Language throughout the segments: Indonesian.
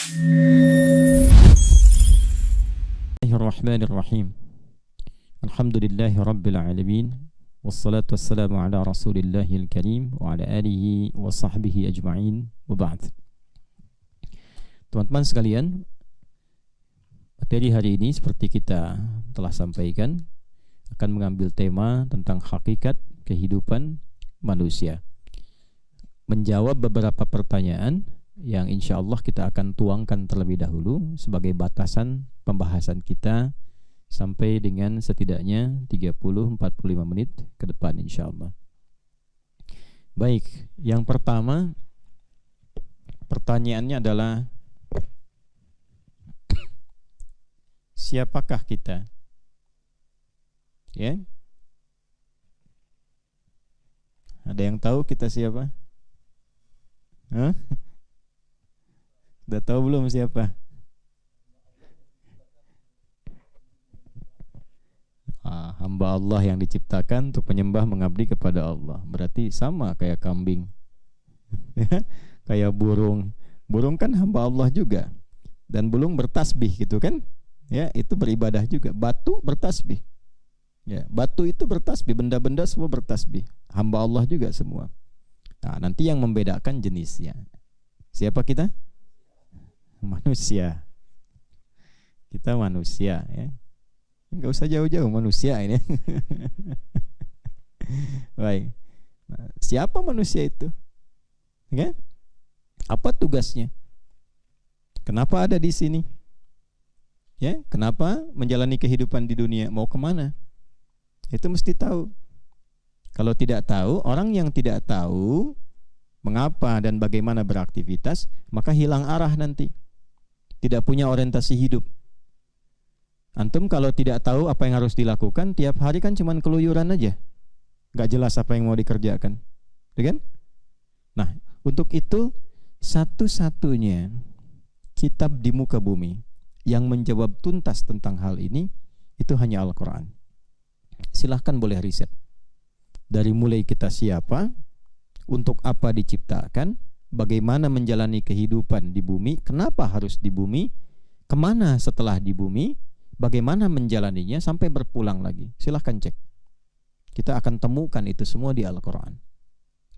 Bismillahirrahmanirrahim. Alhamdulillahi rabbil alamin. Wassalatu wassalamu ala rasulillahil karim wa ala alihi wa sahbihi ajma'in wa ba'd. Teman-teman sekalian, materi hari ini seperti kita telah sampaikan akan mengambil tema tentang hakikat kehidupan manusia, menjawab beberapa pertanyaan yang insya Allah kita akan tuangkan terlebih dahulu sebagai batasan pembahasan kita sampai dengan setidaknya 30-45 menit ke depan insya Allah. Baik, yang pertama pertanyaannya adalah siapakah kita? Ya, ada yang tahu kita siapa? Hah? Udah tahu belum siapa? Hamba Allah yang diciptakan untuk penyembah mengabdi kepada Allah. Berarti sama kayak kambing, kayak burung. Burung kan hamba Allah juga, dan burung bertasbih gitu kan? Ya, itu beribadah juga. Batu bertasbih. Ya, batu itu bertasbih, benda-benda semua bertasbih. Hamba Allah juga semua. Nah, nanti yang membedakan jenisnya. Siapa kita? Manusia. Kita manusia, ya. Enggak usah jauh-jauh, manusia ini. Baik. Nah, siapa manusia itu? Ya? Apa tugasnya? Kenapa ada di sini? Ya, kenapa menjalani kehidupan di dunia? Mau kemana? Itu mesti tahu. Kalau tidak tahu, orang yang tidak tahu mengapa dan bagaimana beraktivitas, maka hilang arah nanti. Tidak punya orientasi hidup. Antum kalau tidak tahu apa yang harus dilakukan, tiap hari kan cuman keluyuran aja, gak jelas apa yang mau dikerjakan, kan? Nah, untuk itu satu-satunya kitab di muka bumi yang menjawab tuntas tentang hal ini itu hanya Al-Quran. Silahkan boleh riset dari mulai kita siapa, untuk apa diciptakan, bagaimana menjalani kehidupan di bumi, kenapa harus di bumi, kemana setelah di bumi, bagaimana menjalaninya sampai berpulang lagi. Silahkan cek. Kita akan temukan itu semua di Al-Quran.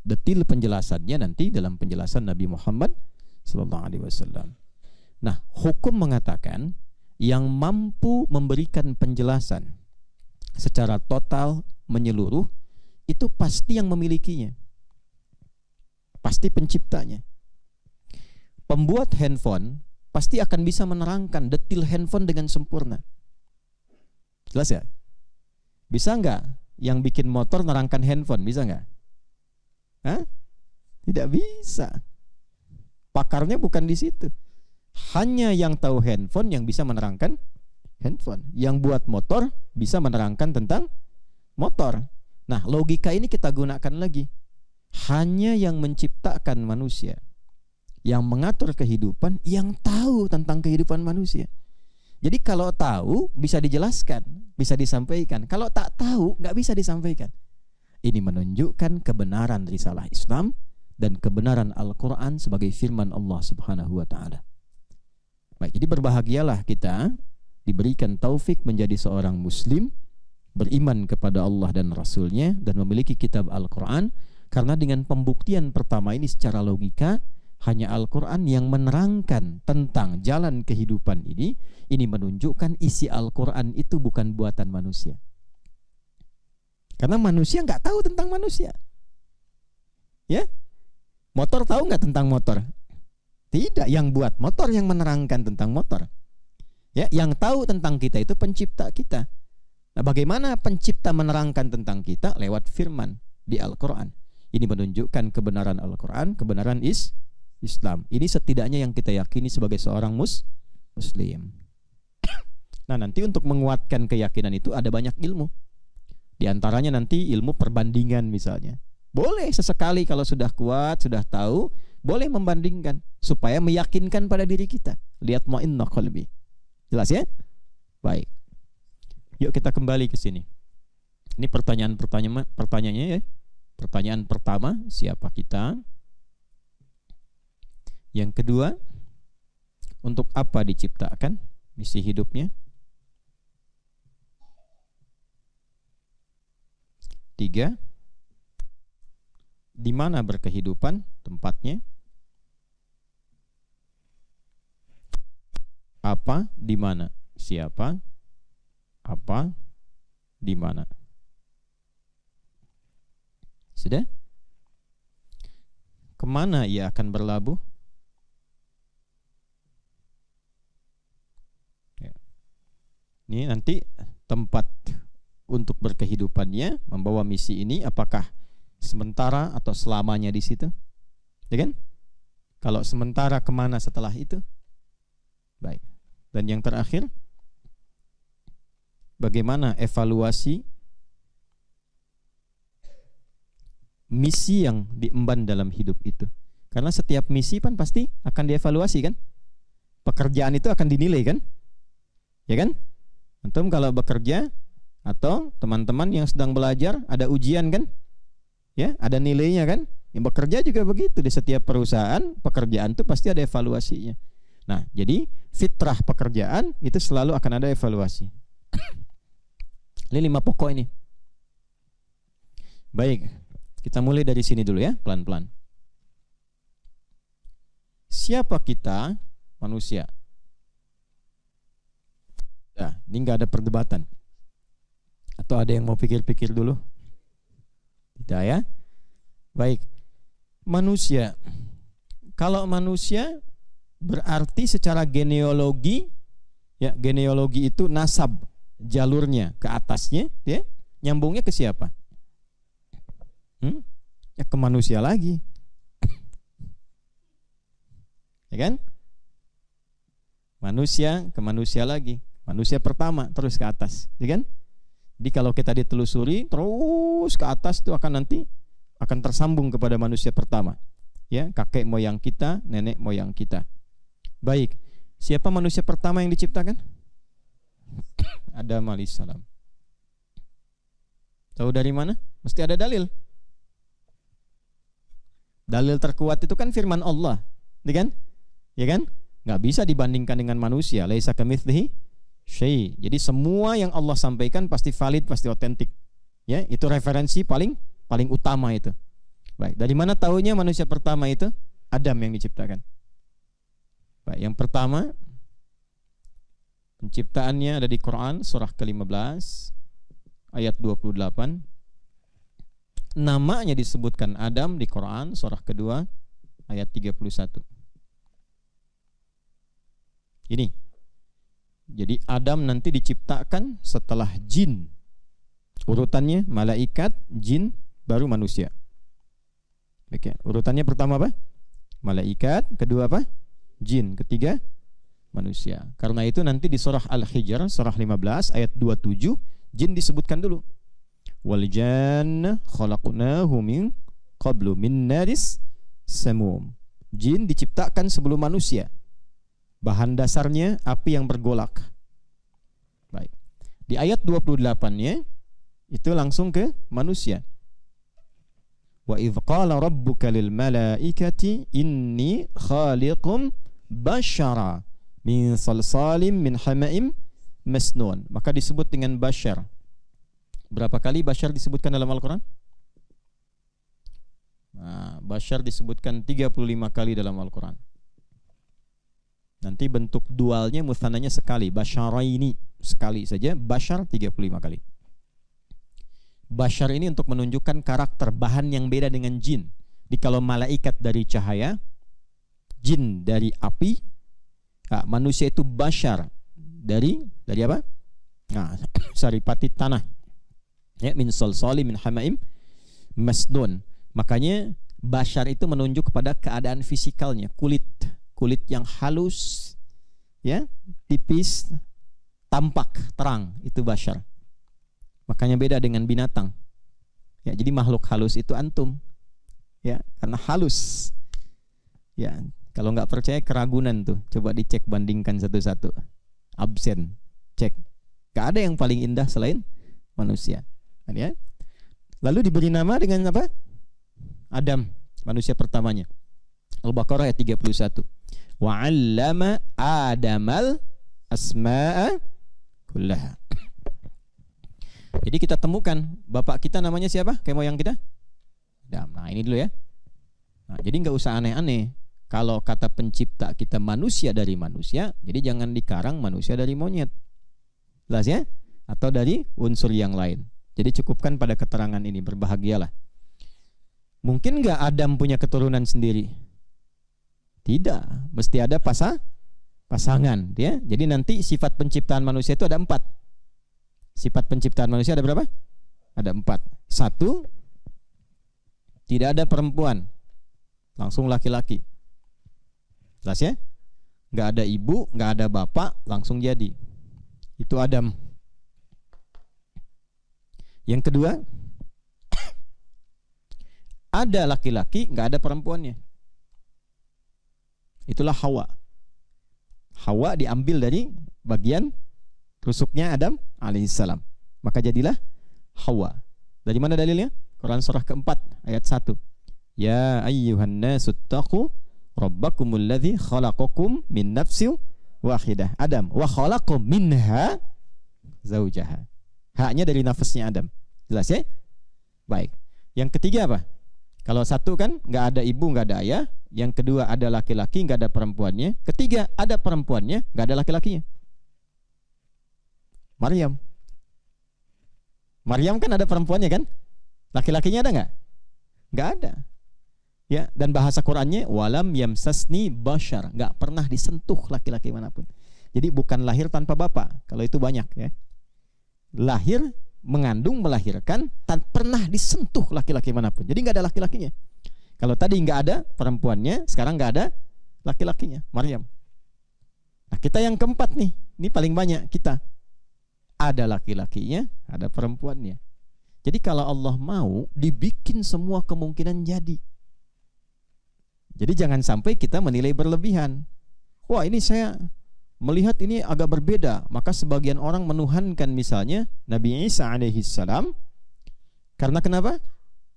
Detil penjelasannya nanti dalam penjelasan Nabi Muhammad SAW. Nah, hukum mengatakan yang mampu memberikan penjelasan secara total menyeluruh itu pasti yang memilikinya, pasti penciptanya. Pembuat handphone pasti akan bisa menerangkan detil handphone dengan sempurna. Jelas ya? Bisa nggak yang bikin motor nerangkan handphone? Bisa nggak? Hah? Tidak bisa. Pakarnya bukan di situ. Hanya yang tahu handphone yang bisa menerangkan handphone. Yang buat motor bisa menerangkan tentang motor. Nah, logika ini kita gunakan lagi. Hanya yang menciptakan manusia, yang mengatur kehidupan, yang tahu tentang kehidupan manusia. Jadi kalau tahu bisa dijelaskan, bisa disampaikan. Kalau tak tahu nggak bisa disampaikan. Ini menunjukkan kebenaran risalah Islam dan kebenaran Al-Quran sebagai firman Allah Subhanahu wa Ta'ala. Baik, jadi berbahagialah kita diberikan taufik menjadi seorang Muslim, beriman kepada Allah dan Rasulnya, dan memiliki kitab Al-Quran. Karena dengan pembuktian pertama ini secara logika, hanya Al-Quran yang menerangkan tentang jalan kehidupan ini menunjukkan isi Al-Quran itu bukan buatan manusia. Karena manusia nggak tahu tentang manusia. Ya, motor tahu nggak tentang motor? Tidak, yang buat motor yang menerangkan tentang motor. Ya, yang tahu tentang kita itu pencipta kita. Nah, bagaimana pencipta menerangkan tentang kita? Lewat firman di Al-Quran. Ini menunjukkan kebenaran Al-Quran, kebenaran Islam. Ini setidaknya yang kita yakini sebagai seorang Muslim. Nah, nanti untuk menguatkan keyakinan itu ada banyak ilmu. Di antaranya nanti ilmu perbandingan misalnya. Boleh sesekali kalau sudah kuat, sudah tahu, boleh membandingkan supaya meyakinkan pada diri kita. Lihat ma'inna qalbi. Jelas ya? Baik. Yuk kita kembali ke sini. Ini pertanyaannya ya. Pertanyaan pertama, siapa kita? Yang kedua, Untuk apa diciptakan? Misi hidupnya. 3. Di mana berkehidupan tempatnya? Apa, di mana? Siapa? Apa, di mana? Sudah? Kemana ia akan berlabuh? Ya. Ini nanti tempat untuk berkehidupannya, membawa misi ini, apakah sementara atau selamanya di situ? Ya kan? Kalau sementara, kemana setelah itu? Baik. Dan yang terakhir, bagaimana evaluasi misi yang diemban dalam hidup itu? Karena setiap misi kan pasti akan dievaluasi kan? Pekerjaan itu akan dinilai kan? Ya kan? Antum kalau bekerja atau teman-teman yang sedang belajar ada ujian kan? Ya, ada nilainya kan? Yang bekerja juga begitu, di setiap perusahaan pekerjaan itu pasti ada evaluasinya. Nah, jadi fitrah pekerjaan itu selalu akan ada evaluasi. Ini 5 pokok ini. Baik, kita mulai dari sini dulu ya, pelan-pelan. Siapa kita? Manusia. Nah, ini nggak ada perdebatan. Atau ada yang mau pikir-pikir dulu? Tidak ya? Baik. Manusia. Kalau manusia berarti secara genealogi, ya, genealogi itu nasab, jalurnya ke atasnya, ya, nyambungnya ke siapa? Ya ke manusia lagi. Ya kan? Manusia ke manusia lagi. Manusia pertama terus ke atas, ya kan? Jadi kalau kita ditelusuri terus ke atas itu akan nanti akan tersambung kepada manusia pertama. Ya, kakek moyang kita, nenek moyang kita. Baik, siapa manusia pertama yang diciptakan? Adam alaihissalam. Tahu dari mana? Mesti ada dalil. Dalil terkuat itu kan firman Allah, ya kan? Ya kan? Nggak bisa dibandingkan dengan manusia. Laisa kamitslihi syai'. Jadi semua yang Allah sampaikan pasti valid, pasti otentik. Ya, itu referensi paling utama itu. Baik, dari mana tahunya manusia pertama itu? Adam yang diciptakan. Baik, yang pertama penciptaannya ada di Quran surah ke-15 ayat 28. Namanya disebutkan Adam di Quran surah kedua ayat 31. Ini. Jadi Adam nanti diciptakan setelah jin. Urutannya malaikat, jin, baru manusia. Oke, urutannya pertama apa? Malaikat, kedua apa? Jin, ketiga manusia. Karena itu nanti di surah Al-Hijr surah 15 ayat 27 jin disebutkan dulu. Wal janna khalaqnahu min qablu min naris samum. Jin diciptakan sebelum manusia. Bahan dasarnya api yang bergolak. Baik. Di ayat 28-nya itu langsung ke manusia. Wa idz qala rabbuka lil malaikati inni khaliqum basyara min salsalim min hama'im masnun. Maka disebut dengan basyar. Berapa kali basyar disebutkan dalam Al-Quran? Nah, basyar disebutkan 35 kali dalam Al-Quran. Nanti bentuk dualnya mutsananya sekali, basyaraini sekali saja, basyar 35 kali. Basyar ini untuk menunjukkan karakter bahan yang beda dengan jin. Jadi kalau malaikat dari cahaya, jin dari api, nah, manusia itu basyar dari apa? Nah, saripati tanah. Ya, min salsali min hamaim masnun. Makanya basyar itu menunjuk kepada keadaan fisikalnya, kulit yang halus, ya, tipis, tampak, terang, itu basyar. Makanya beda dengan binatang. Ya, jadi makhluk halus itu antum. Ya, karena halus. Ya, kalau nggak percaya keragunan tuh, coba dicek, bandingkan satu-satu. Absen, cek. Gak ada yang paling indah selain manusia. Ya. Lalu diberi nama dengan apa? Adam, manusia pertamanya. Al-Baqarah ayat 31. Wa 'allama Adamal asma'a kullaha. Jadi kita temukan bapak kita namanya siapa? Kayak moyang kita? Adam. Nah, ini dulu ya. Nah, jadi nggak usah aneh-aneh. Kalau kata pencipta kita manusia dari manusia, jadi jangan dikarang manusia dari monyet. Jelas ya? Atau dari unsur yang lain. Jadi cukupkan pada keterangan ini, berbahagialah. Mungkin nggak Adam punya keturunan sendiri? Tidak, mesti ada pasangan, ya. Jadi nanti sifat penciptaan manusia itu ada 4. Sifat penciptaan manusia ada berapa? Ada 4. 1, tidak ada perempuan, langsung laki-laki. Jelas ya? Nggak ada ibu, nggak ada bapak, langsung jadi. Itu Adam. Yang kedua, ada laki-laki, nggak ada perempuannya. Itulah Hawa. Hawa diambil dari bagian rusuknya Adam alaihissalam. Maka jadilah Hawa. Dari mana dalilnya? Quran surah keempat ayat 1. Ya ayyuhan nasu taqu rabbakumul ladzi khalaqakum min nafsin wahidah. Adam. Wa khalaqum minha zaujaha. Haknya dari nafasnya Adam. Jelas ya? Baik. Yang ketiga apa? Kalau 1 kan nggak ada ibu, nggak ada ayah. Yang kedua ada laki-laki, nggak ada perempuannya. Ketiga ada perempuannya, nggak ada laki-lakinya. Maryam. Maryam kan ada perempuannya kan? Laki-lakinya ada nggak? Nggak ada. Ya, dan bahasa Qur'annya walam yamsasni bashar, nggak pernah disentuh laki-laki manapun. Jadi bukan lahir tanpa bapak. Kalau itu banyak ya. Lahir, mengandung, melahirkan, tak pernah disentuh laki-laki manapun. Jadi nggak ada laki-lakinya. Kalau tadi nggak ada perempuannya, sekarang nggak ada laki-lakinya, Maryam. Nah, kita yang keempat nih, ini paling banyak kita. Ada laki-lakinya, ada perempuannya. Jadi kalau Allah mau, dibikin semua kemungkinan jadi. Jadi jangan sampai kita menilai berlebihan. Wah, ini saya melihat ini agak berbeda, maka sebagian orang menuhankan misalnya Nabi Isa alaihissalam. Karena kenapa?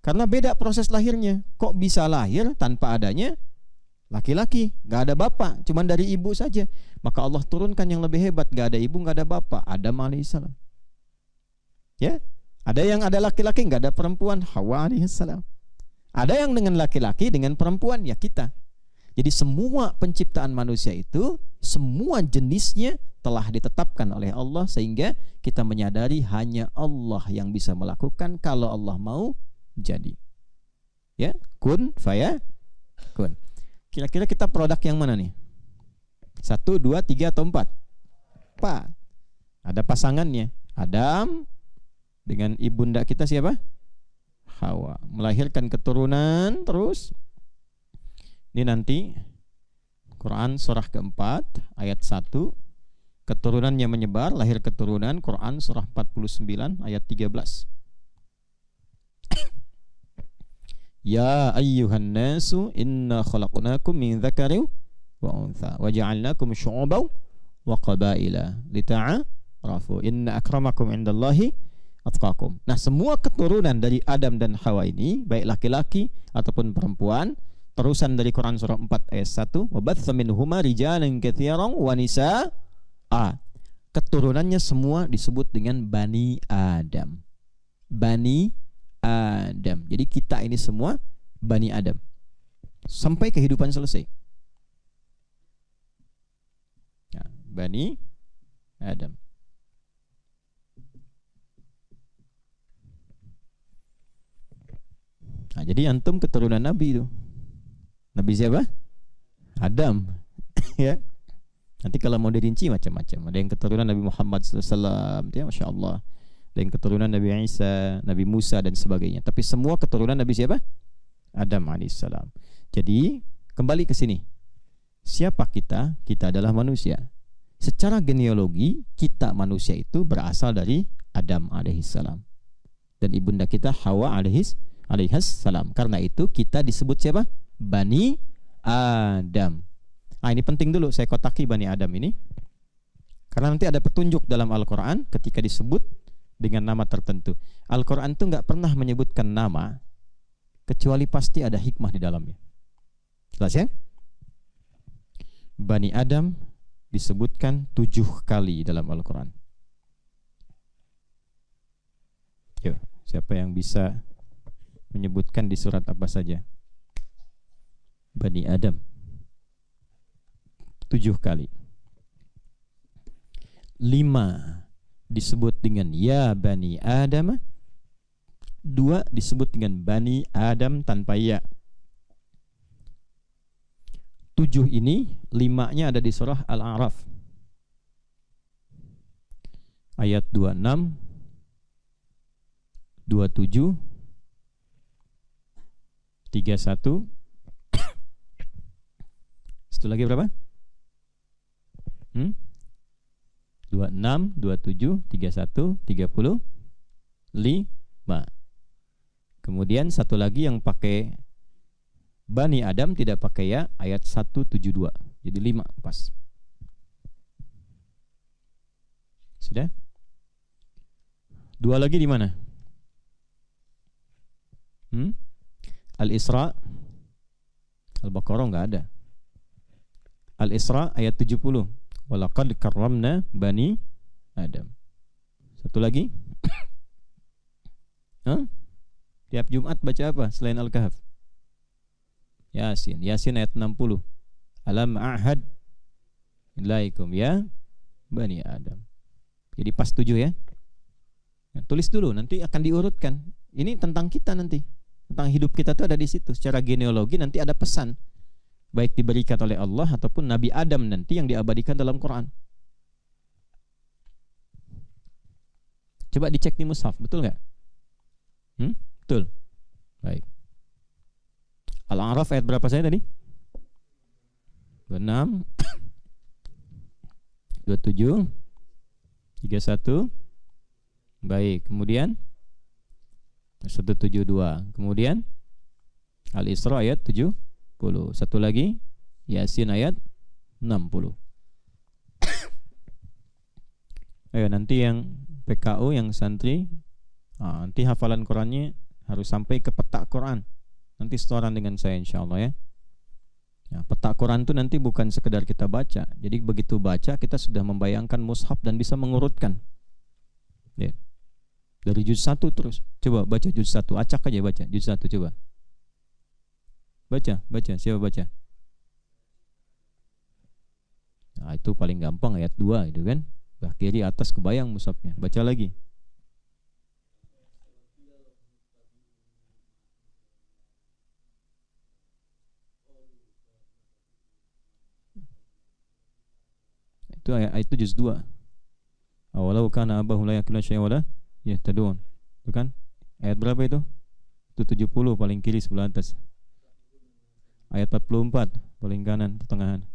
Karena beda proses lahirnya. Kok bisa lahir tanpa adanya laki-laki? Gak ada bapak, cuman dari ibu saja. Maka Allah turunkan yang lebih hebat, gak ada ibu, gak ada bapak, Adam alaihissalam. Ya, ada yang ada laki-laki, gak ada perempuan, Hawa alaihissalam. Ada yang dengan laki-laki, dengan perempuan, ya kita. Jadi semua penciptaan manusia itu, semua jenisnya telah ditetapkan oleh Allah, sehingga kita menyadari hanya Allah yang bisa melakukan. Kalau Allah mau, jadi. Ya, kun faya kun. Kira-kira kita produk yang mana nih? 1, 2, 3 atau 4? 4. Ada pasangannya, Adam dengan ibunda kita siapa? Hawa. Melahirkan keturunan terus. Ini nanti Quran surah keempat ayat 1, keturunannya menyebar, lahir keturunan. Quran surah 49 ayat 13. Ya ayyuhan nasu inna khalaqnakum min dzakarin wa untha wa ja'alnakum syu'uban wa qabaila lita'arafu inna akramakum indallahi atqakum. Nah, semua keturunan dari Adam dan Hawa ini, baik laki-laki ataupun perempuan, terusan dari Quran surah 4 ayat 1, wa batsa minhuma rijalan katsiran wa nisaa. Keturunannya semua disebut dengan Bani Adam. Bani Adam. Jadi kita ini semua Bani Adam sampai kehidupan selesai. Ya, Bani Adam. Nah, jadi antum keturunan Nabi itu. Nabi siapa? Adam. Ya. Nanti kalau mau dirinci macam-macam. Ada yang keturunan Nabi Muhammad SAW, ya, Masya Allah. Ada yang keturunan Nabi Isa, Nabi Musa dan sebagainya. Tapi semua keturunan Nabi siapa? Adam alaihissalam. Jadi kembali ke sini. Siapa kita? Kita adalah manusia. Secara genealogi kita manusia itu berasal dari Adam alaihissalam dan ibunda kita Hawa alaihissalam. Karena itu kita disebut siapa? Bani Adam. Nah, ini penting dulu saya kotaki Bani Adam ini, karena nanti ada petunjuk dalam Al-Quran ketika disebut dengan nama tertentu. Al-Quran itu nggak pernah menyebutkan nama kecuali pasti ada hikmah di dalamnya. Jelas ya? Bani Adam disebutkan 7 kali dalam Al-Quran. Yuk, siapa yang bisa menyebutkan di surat apa saja? Bani Adam 7 kali. 5 disebut dengan ya Bani Adam, 2 disebut dengan Bani Adam tanpa ya. 7 ini 5-nya ada di surah Al-A'raf ayat 26, 27, 31. Satu lagi berapa? 26, 27, 31, 35. Kemudian satu lagi yang pakai Bani Adam tidak pakai ya, ayat 172. Jadi 5 pas. Sudah? 2 lagi di mana? Al-Isra. Al-Baqarah enggak ada. Al-Isra ayat 70. Walaqad karramna Bani Adam. Satu lagi. Tiap Jumat baca apa selain Al-Kahf? Yasin. Yasin ayat 60. Alam a'had ilaikum ya Bani Adam. Jadi pas 7 ya. Nah, tulis dulu, nanti akan diurutkan. Ini tentang kita nanti. Tentang hidup kita itu ada di situ. Secara genealogi nanti ada pesan, baik diberikan oleh Allah ataupun Nabi Adam nanti yang diabadikan dalam Quran. Coba dicek di mushaf, betul nggak? Betul. Baik. Al-A'raf ayat berapa saya tadi? 26, 27, 31. Baik, kemudian 172. Kemudian Al-Isra ayat 70. Satu lagi Yasin ayat 60. Ayo nanti yang PKU, yang santri, nanti hafalan Qurannya harus sampai ke peta Quran. Nanti setoran dengan saya insyaallah ya. Peta Quran itu nanti bukan sekedar kita baca. Jadi begitu baca kita sudah membayangkan mushaf dan bisa mengurutkan. Ya. Dari juz 1 terus. Coba baca juz 1, acak aja baca juz 1 coba. Baca, siapa baca? Nah, itu paling gampang ayat 2 itu kan. Bah kiri atas kebayang mushafnya. Baca lagi. Itu ayat itu juz 2. Awalau kana abahu la yakuna syai'an wala yahtadun. Itu kan? Ayat berapa itu? Itu 70 paling kiri sebelah atas. Ayat 44 paling kanan pertengahan.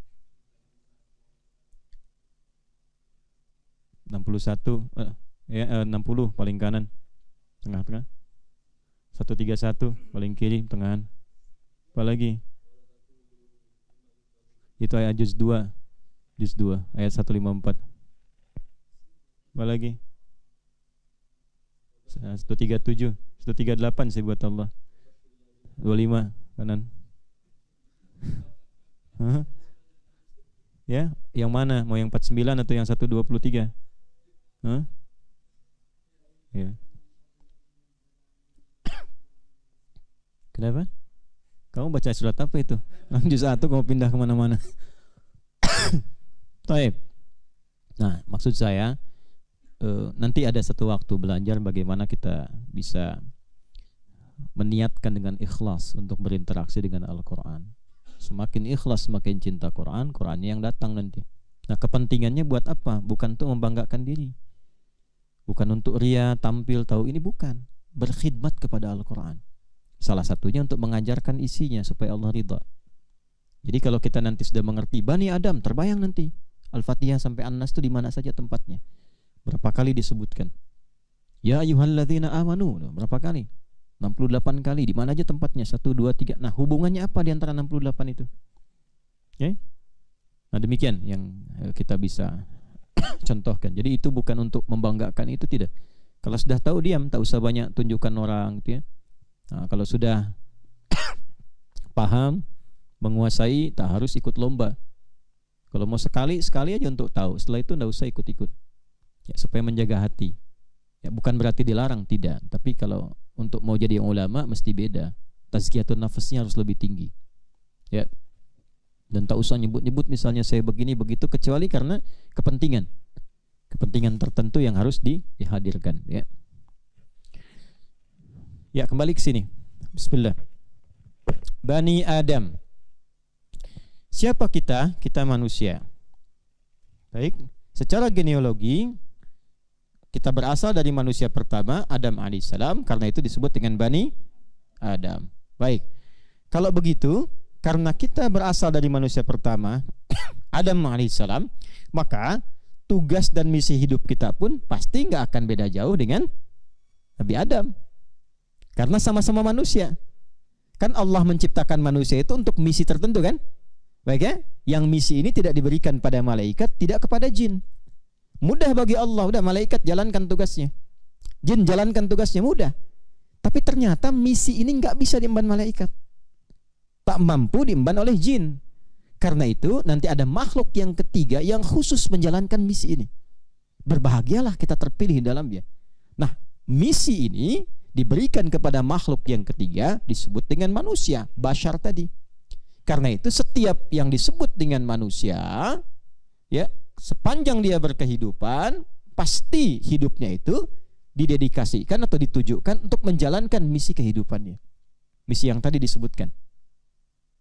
61 60 paling kanan tengah-tengah. 131 paling kiri pertengahan. Apa lagi? Itu ayat juz 2. Juz 2 ayat 154. Apa lagi? 137, 138 saya buat Allah. 25 kanan. Ya, yang mana? Mau yang 49 atau yang 123? Ya. Kenapa? Kamu baca surat apa itu? Juz 1 kamu pindah kemana-mana. Taib. Nah, maksud saya nanti ada satu waktu belajar bagaimana kita bisa meniatkan dengan ikhlas untuk berinteraksi dengan Al-Quran. Semakin ikhlas, semakin cinta Quran, Qurannya yang datang nanti. Nah, kepentingannya buat apa? Bukan untuk membanggakan diri, bukan untuk ria, tampil, tahu ini, bukan. Berkhidmat kepada Al-Quran. Salah satunya untuk mengajarkan isinya supaya Allah ridha. Jadi kalau kita nanti sudah mengerti Bani Adam, terbayang nanti Al-Fatihah sampai An-Nas itu di mana saja tempatnya. Berapa kali disebutkan? Ya ayyuhalladzina amanu, berapa kali? 68 kali. Di mana aja tempatnya? 1, 2, 3. Nah, hubungannya apa di antara 68 itu? Okay? Nah, demikian yang kita bisa contohkan. Jadi itu bukan untuk membanggakan, itu tidak. Kalau sudah tahu diam, tak usah banyak tunjukkan orang gitu ya. Nah, kalau sudah paham, menguasai, tak harus ikut lomba. Kalau mau sekali aja untuk tahu. Setelah itu enggak usah ikut-ikut. Ya, supaya menjaga hati. Ya, bukan berarti dilarang, tidak. Tapi kalau untuk mau jadi ulama mesti beda. Tazkiyatun nafasnya harus lebih tinggi. Ya. Dan tak usah nyebut-nyebut misalnya saya begini begitu, kecuali karena kepentingan tertentu yang harus dihadirkan. Ya. Ya, kembali ke sini. Bismillah. Bani Adam. Siapa kita? Kita manusia. Baik, secara genealogi kita berasal dari manusia pertama, Adam alaihissalam, karena itu disebut dengan Bani Adam. Baik. Kalau begitu, karena kita berasal dari manusia pertama, Adam alaihissalam, maka tugas dan misi hidup kita pun pasti nggak akan beda jauh dengan Nabi Adam. Karena sama-sama manusia. Kan Allah menciptakan manusia itu untuk misi tertentu kan? Baik ya? Yang misi ini tidak diberikan pada malaikat, tidak kepada jin. Mudah bagi Allah, udah malaikat jalankan tugasnya. Jin jalankan tugasnya, mudah. Tapi ternyata misi ini nggak bisa diemban malaikat. Tak mampu diemban oleh jin. Karena itu nanti ada makhluk yang ketiga yang khusus menjalankan misi ini. Berbahagialah kita terpilih di dalamnya. Nah, misi ini diberikan kepada makhluk yang ketiga, disebut dengan manusia, bashar tadi. Karena itu setiap yang disebut dengan manusia, ya, sepanjang dia berkehidupan, pasti hidupnya itu didedikasikan atau ditujukan untuk menjalankan misi kehidupannya. Misi yang tadi disebutkan.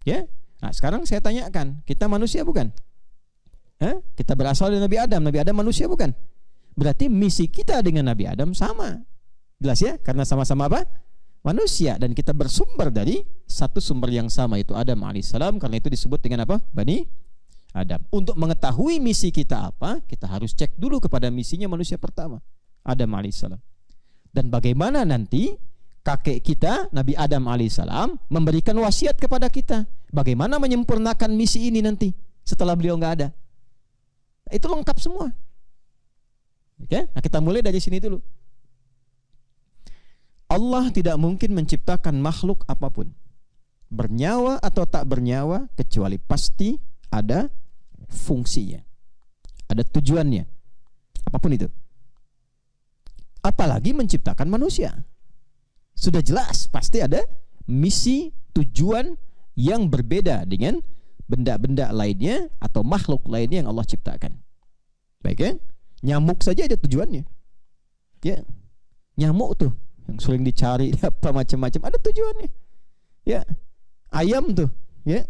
Ya. Nah, sekarang saya tanyakan, kita manusia bukan? Kita berasal dari Nabi Adam. Nabi Adam manusia bukan? Berarti misi kita dengan Nabi Adam sama. Jelas ya? Karena sama-sama apa? Manusia, dan kita bersumber dari satu sumber yang sama, itu Adam alaihissalam. Karena itu disebut dengan apa? Bani Adam. Untuk mengetahui misi kita apa, kita harus cek dulu kepada misinya manusia pertama, Adam alaihissalam. Dan bagaimana nanti kakek kita Nabi Adam alaihissalam memberikan wasiat kepada kita, bagaimana menyempurnakan misi ini nanti setelah beliau nggak ada. Itu lengkap semua. Oke? Nah, kita mulai dari sini dulu. Allah tidak mungkin menciptakan makhluk apapun, bernyawa atau tak bernyawa, kecuali pasti ada fungsinya, ada tujuannya, apapun itu. Apalagi menciptakan manusia, sudah jelas pasti ada misi, tujuan yang berbeda dengan benda-benda lainnya atau makhluk lainnya yang Allah ciptakan. Baik ya, nyamuk saja ada tujuannya. Ya, nyamuk tuh yang sering dicari apa macam-macam, ada tujuannya. Ya, ayam tuh, ya,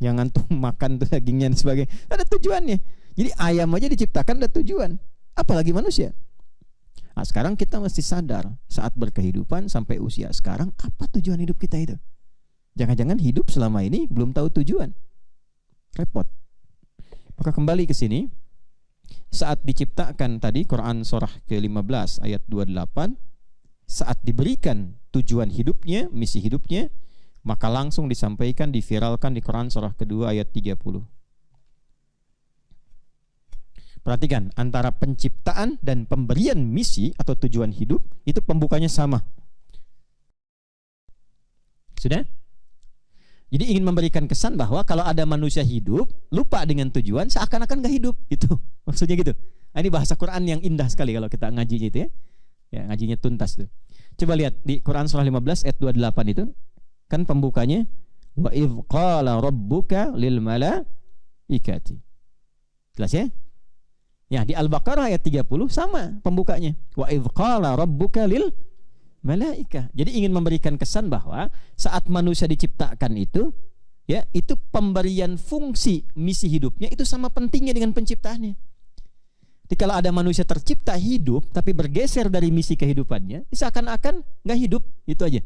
yang antum makan tuh dagingnya dan sebagainya, ada tujuannya. Jadi ayam aja diciptakan ada tujuan, apalagi manusia. Nah, sekarang kita mesti sadar saat berkehidupan sampai usia sekarang, apa tujuan hidup kita itu? Jangan-jangan hidup selama ini belum tahu tujuan, repot. Maka kembali ke sini, saat diciptakan tadi, Quran surah ke-15 ayat 28, saat diberikan tujuan hidupnya, misi hidupnya, maka langsung disampaikan, diviralkan di Quran surah kedua ayat 30. Perhatikan, antara penciptaan dan pemberian misi atau tujuan hidup itu pembukanya sama. Sudah? Jadi ingin memberikan kesan bahwa kalau ada manusia hidup lupa dengan tujuan, seakan-akan gak hidup. Itu maksudnya gitu. Nah, ini bahasa Quran yang indah sekali kalau kita ngajinya itu ya. Ya, ngajinya tuntas tuh. Coba lihat di Quran surah 15 ayat 28 itu, kan pembukanya wa idz qala rabbuka lil malaikati. Jelas ya? Ya, di Al-Baqarah ayat 30 sama pembukanya. Wa idz qala rabbuka lil malaikah. Jadi ingin memberikan kesan bahwa saat manusia diciptakan itu, ya, itu pemberian fungsi misi hidupnya itu sama pentingnya dengan penciptaannya. Jadi kalau ada manusia tercipta hidup tapi bergeser dari misi kehidupannya, seakan-akan nggak hidup, itu aja.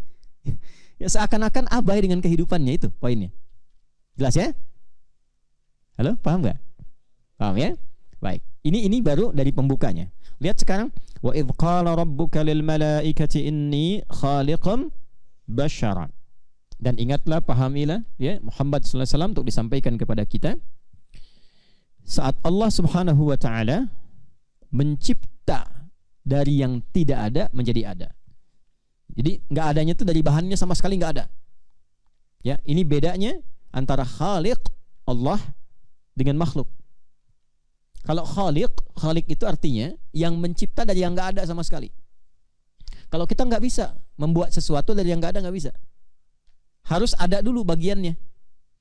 Ya, seakan-akan abai dengan kehidupannya, itu poinnya. Jelas ya? Halo, paham nggak? Paham ya? Baik. Ini baru dari pembukanya. Lihat sekarang, wa idz qala rabbuka lil malaikati inni khaliqum basyaran. Dan ingatlah, pahamilah ya Muhammad sallallahu alaihi wasallam untuk disampaikan kepada kita. Saat Allah Subhanahu wa taala mencipta dari yang tidak ada menjadi ada. Jadi nggak adanya itu dari bahannya sama sekali nggak ada. Ya, ini bedanya antara Khaliq Allah dengan makhluk. Kalau khaliq itu artinya yang mencipta dari yang nggak ada sama sekali. Kalau kita nggak bisa membuat sesuatu dari yang nggak ada, nggak bisa. Harus ada dulu bagiannya,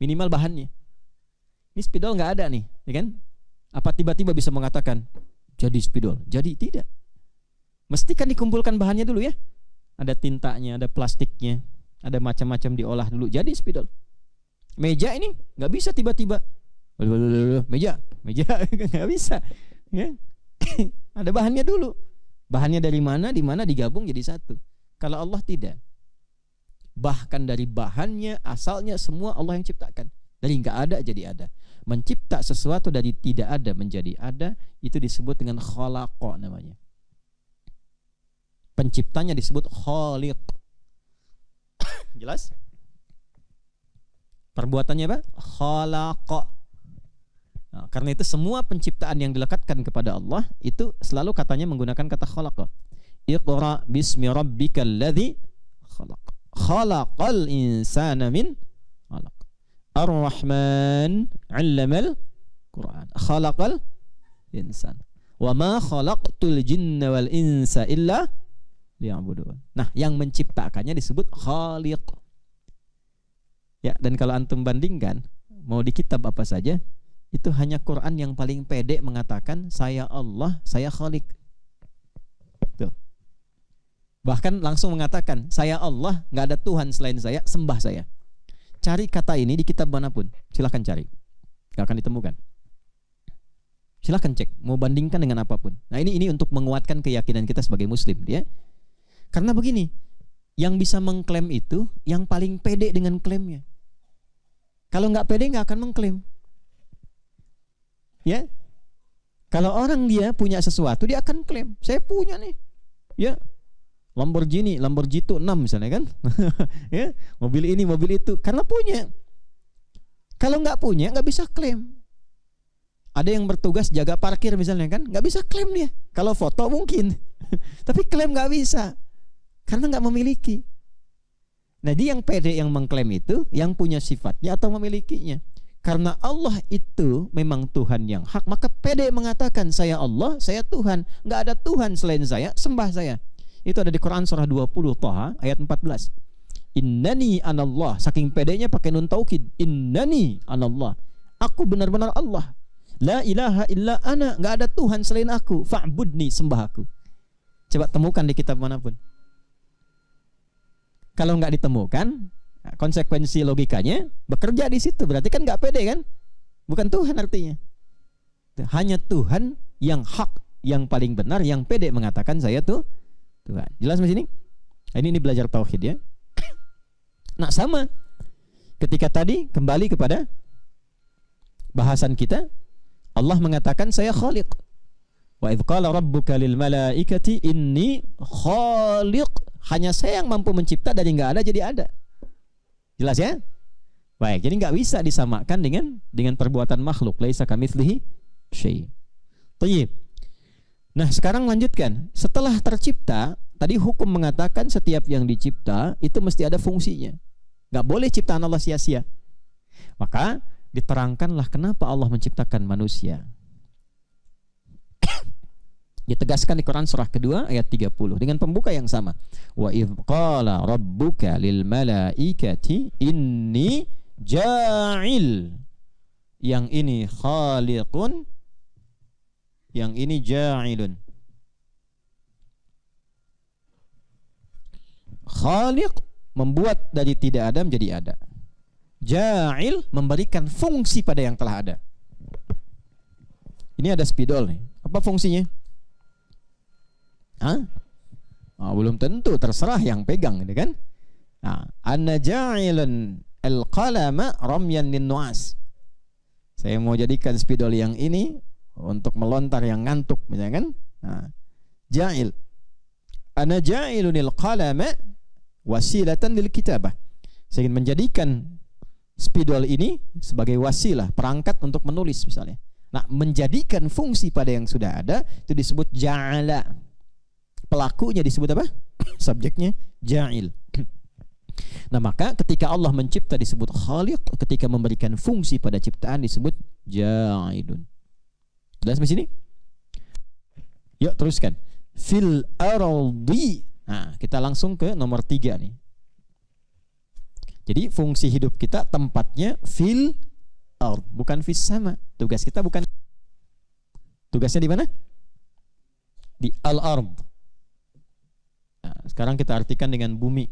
minimal bahannya. Ini spidol nggak ada nih, ya kan? Apa tiba-tiba bisa mengatakan jadi spidol? Jadi tidak. Mesti kan dikumpulkan bahannya dulu ya. Ada tintanya, ada plastiknya, ada macam-macam diolah dulu. Jadi spidol. Meja ini nggak bisa tiba-tiba. Meja nggak bisa. Ya. Ada bahannya dulu. Bahannya dari mana, di mana digabung jadi satu. Kalau Allah tidak. Bahkan dari bahannya, asalnya semua Allah yang ciptakan. Dari nggak ada jadi ada. Mencipta sesuatu dari tidak ada menjadi ada, itu disebut dengan khalaqa namanya. Penciptanya disebut khaliq. Jelas? Perbuatannya apa? Khalaqa. Nah, karena itu semua penciptaan yang dilekatkan kepada Allah itu selalu katanya menggunakan kata khalaqa. Iqra bismi rabbikal ladzi khalaq. Khalaqal insana min 'alaq. Ar-Rahman 'allamal Qur'an. Khalaqal insan. Wa ma khalaqtul jinna wal insa illa liya'budun. Nah, yang menciptakannya disebut khaliq. Ya, dan kalau antum bandingkan mau di kitab apa saja, itu hanya Quran yang paling pede mengatakan saya Allah, saya khaliq. Tuh. Bahkan langsung mengatakan saya Allah, nggak ada Tuhan selain saya, sembah saya. Cari kata ini di kitab manapun, silahkan cari, nggak akan ditemukan. Silahkan cek, mau bandingkan dengan apapun. Nah ini untuk menguatkan keyakinan kita sebagai Muslim, ya. Karena begini, yang bisa mengklaim itu yang paling pede dengan klaimnya. Kalau nggak pede nggak akan mengklaim. Ya, kalau orang dia punya sesuatu dia akan klaim, saya punya nih, ya, Lamborghini 6 misalnya kan, ya, mobil ini, mobil itu, karena punya. Kalau nggak punya nggak bisa klaim. Ada yang bertugas jaga parkir misalnya kan, nggak bisa klaim dia. Kalau foto mungkin, tapi klaim nggak bisa, karena nggak memiliki. Nah dia yang pede yang mengklaim itu, yang punya sifatnya atau memilikinya. Karena Allah itu memang Tuhan yang hak, maka pede mengatakan saya Allah, saya Tuhan, nggak ada Tuhan selain saya, sembah saya. Itu ada di Quran surah 20 Thaha ayat 14. Innani anallah, saking pedenya pakai nun taukid. Innani anallah, aku benar-benar Allah. La ilaha illa ana, nggak ada Tuhan selain aku. Fa'budni, sembah aku. Coba temukan di kitab manapun. Kalau nggak ditemukan, konsekuensi logikanya bekerja di situ, berarti kan nggak pede kan, bukan Tuhan artinya. Hanya Tuhan yang hak, yang paling benar, yang pede mengatakan saya tuh Tuhan. Jelas di sini? Ini belajar tauhid ya. Nah sama, ketika tadi kembali kepada bahasan kita, Allah mengatakan saya khaliq. Wa idz qala rabbuka lil malaikati inni khaliq. Hanya saya yang mampu mencipta dari nggak ada jadi ada. Jelas ya? Baik, jadi nggak bisa disamakan dengan perbuatan makhluk. Laisa kamitslihi syai'. Baik. Nah, sekarang lanjutkan. Setelah tercipta, tadi hukum mengatakan setiap yang dicipta itu mesti ada fungsinya. Nggak boleh ciptaan Allah sia-sia. Maka diterangkanlah kenapa Allah menciptakan manusia. Ditegaskan di Quran surah kedua ayat 30 dengan pembuka yang sama. Wa idz qala rabbuka lil malaikati inni ja'il. Yang ini khaliqun, yang ini ja'ilun. Khaliq membuat dari tidak ada menjadi ada. Ja'il memberikan fungsi pada yang telah ada. Ini ada spidol nih. Apa fungsinya? Belum tentu, terserah yang pegang gitu kan. Anna ja'ilun al-qalama ramyan lin-nu'as. Saya mau jadikan spidol yang ini untuk melontar yang ngantuk misalnya kan. Ja'il. Ana ja'ilunil qalama wasilatan lil kitabah. Saya ingin menjadikan spidol ini sebagai wasilah, perangkat untuk menulis misalnya. Nah, menjadikan fungsi pada yang sudah ada itu disebut ja'ala. Pelakunya disebut apa? Subjeknya ja'il. Nah, maka ketika Allah mencipta disebut khaliq, ketika memberikan fungsi pada ciptaan disebut ja'idun. Jelas di sini? Yuk teruskan. Fil ardi. Nah, kita langsung ke nomor 3 nih. Jadi fungsi hidup kita tempatnya fil ard, bukan fis sama. Tugas kita bukan. Tugasnya di mana? Di al-ard. Nah, sekarang kita artikan dengan bumi,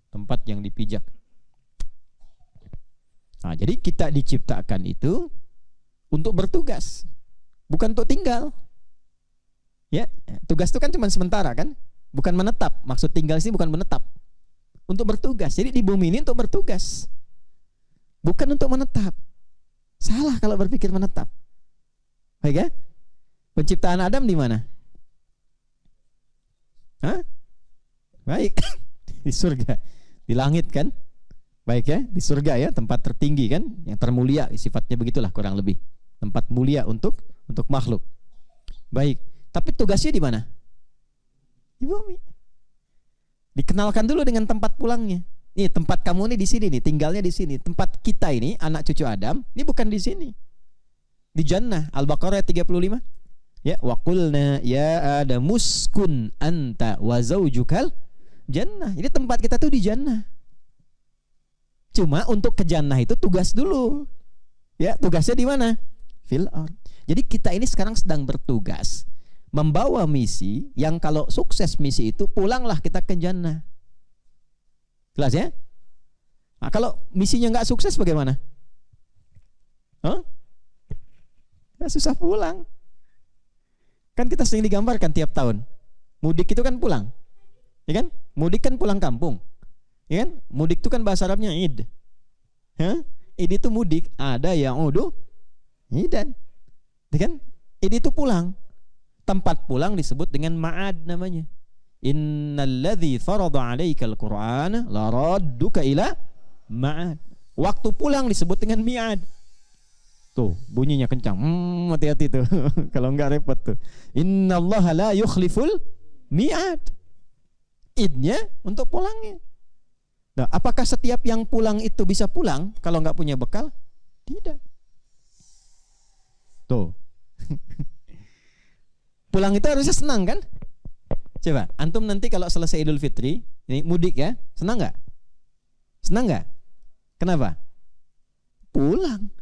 tempat yang dipijak. Nah, jadi kita diciptakan itu untuk bertugas, bukan untuk tinggal. Ya, tugas itu kan cuma sementara kan, bukan menetap. Maksud tinggal sih bukan menetap, untuk bertugas. Jadi di bumi ini untuk bertugas, bukan untuk menetap. Salah kalau berpikir menetap. Baik ya? Penciptaan Adam di mana? Hah? Baik. Di surga, di langit kan? Baik ya, di surga ya, tempat tertinggi kan, yang termulia, sifatnya begitulah kurang lebih. Tempat mulia untuk makhluk. Baik. Tapi tugasnya di mana? Di bumi. Dikenalkan dulu dengan tempat pulangnya. Nih, tempat kamu nih di sini nih, tinggalnya di sini. Tempat kita ini, anak cucu Adam, ini bukan di sini. Di Jannah, Al-Baqarah 35. Ya, wa qulna ya Adam uskun anta wa zaujukal jannah. Jadi tempat kita tuh di Jannah. Cuma untuk ke Jannah itu tugas dulu. Ya, tugasnya di mana? Fil ard. Jadi kita ini sekarang sedang bertugas membawa misi yang kalau sukses misi itu pulanglah kita ke Jannah. Jelas ya? Nah, kalau misinya nggak sukses bagaimana? Huh? Ya, susah pulang. Kan kita sering digambarkan tiap tahun. Mudik itu kan pulang. Ya kan? Mudik kan pulang kampung. Ya kan? Mudik itu kan bahasa Arabnya id. Hah? Id itu mudik, ada yang udu idan. Ya kan? Id itu pulang. Tempat pulang disebut dengan ma'ad namanya. Innalladzi farada 'alaikal Qur'ana la radduka ila ma'ad. Waktu pulang disebut dengan mi'ad. Tuh, bunyinya kencang. Hati-hati tuh. Kalau enggak repot tuh. Innallaha la yukhliful mi'ad. Idnya untuk pulangnya. Nah, apakah setiap yang pulang itu bisa pulang kalau enggak punya bekal? Tidak. Tuh. Pulang itu harusnya senang kan? Coba, antum nanti kalau selesai Idul Fitri, ini mudik ya, senang enggak? Senang enggak? Kenapa? Pulang.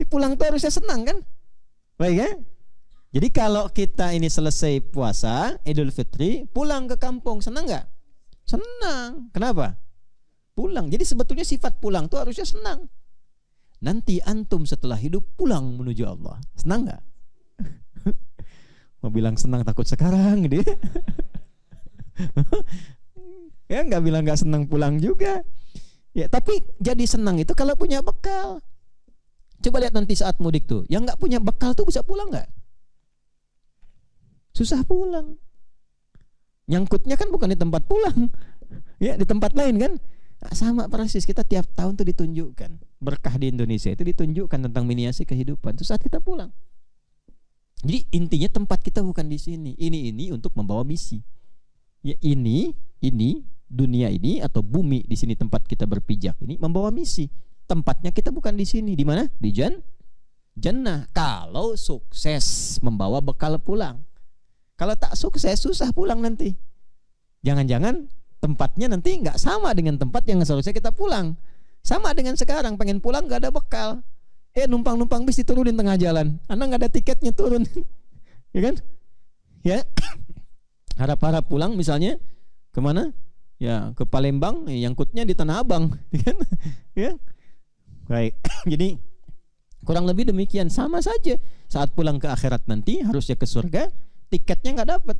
Pulang tuh harusnya senang kan? Baik ya? Jadi kalau kita ini selesai puasa Idul Fitri, pulang ke kampung, senang nggak? Senang. Kenapa? Pulang. Jadi sebetulnya sifat pulang tuh harusnya senang. Nanti antum setelah hidup pulang menuju Allah, senang nggak? Mau bilang senang takut sekarang dia. Ya nggak bilang nggak senang pulang juga. Ya tapi jadi senang itu kalau punya bekal. Coba lihat nanti saat mudik tuh, yang nggak punya bekal tuh bisa pulang nggak? Susah pulang. Nyangkutnya kan bukan di tempat pulang, ya di tempat lain kan? Nah, sama persis kita tiap tahun tuh ditunjukkan berkah di Indonesia itu ditunjukkan tentang miniasi kehidupan. Terus saat kita pulang. Jadi intinya tempat kita bukan di sini. Ini untuk membawa misi. Ya ini dunia ini atau bumi di sini tempat kita berpijak ini membawa misi. Tempatnya kita bukan di sini. Di mana? Di Jannah. Kalau sukses membawa bekal pulang. Kalau tak sukses susah pulang nanti. Jangan-jangan tempatnya nanti nggak sama dengan tempat yang seharusnya kita pulang. Sama dengan sekarang pengen pulang nggak ada bekal. Numpang-numpang bis diturunin tengah jalan. Anak nggak ada tiketnya turun. Ya kan? Ya. Harap-harap pulang misalnya kemana? Ya ke Palembang. Nyangkutnya di Tanah Abang. Ya kan? Ya. Baik, jadi kurang lebih demikian. Sama saja saat pulang ke akhirat nanti harusnya ke surga, tiketnya nggak dapat,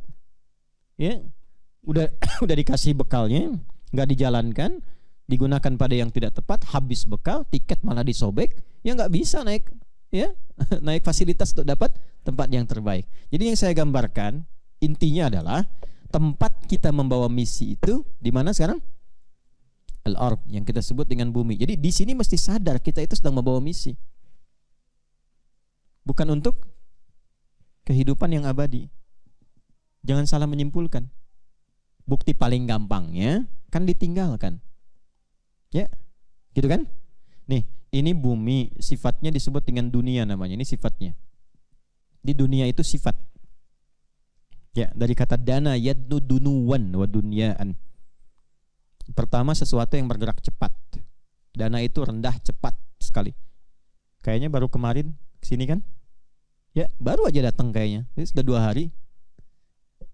ya udah dikasih bekalnya, nggak dijalankan, digunakan pada yang tidak tepat, habis bekal, tiket malah disobek, ya nggak bisa naik, ya naik fasilitas untuk dapat tempat yang terbaik. Jadi yang saya gambarkan intinya adalah tempat kita membawa misi itu di mana sekarang? Al-ard yang kita sebut dengan bumi. Jadi di sini mesti sadar kita itu sedang membawa misi. Bukan untuk kehidupan yang abadi. Jangan salah menyimpulkan. Bukti paling gampangnya kan ditinggalkan. Ya, gitu kan? Nih, ini bumi sifatnya disebut dengan dunia namanya. Ini sifatnya. Di dunia itu sifat. Ya, dari kata dana yadnu dunuwan wa dunyaan. Pertama, sesuatu yang bergerak cepat. Dana itu rendah cepat sekali. Kayaknya baru kemarin kesini kan? Ya, baru aja datang kayaknya. Ini sudah 2 hari.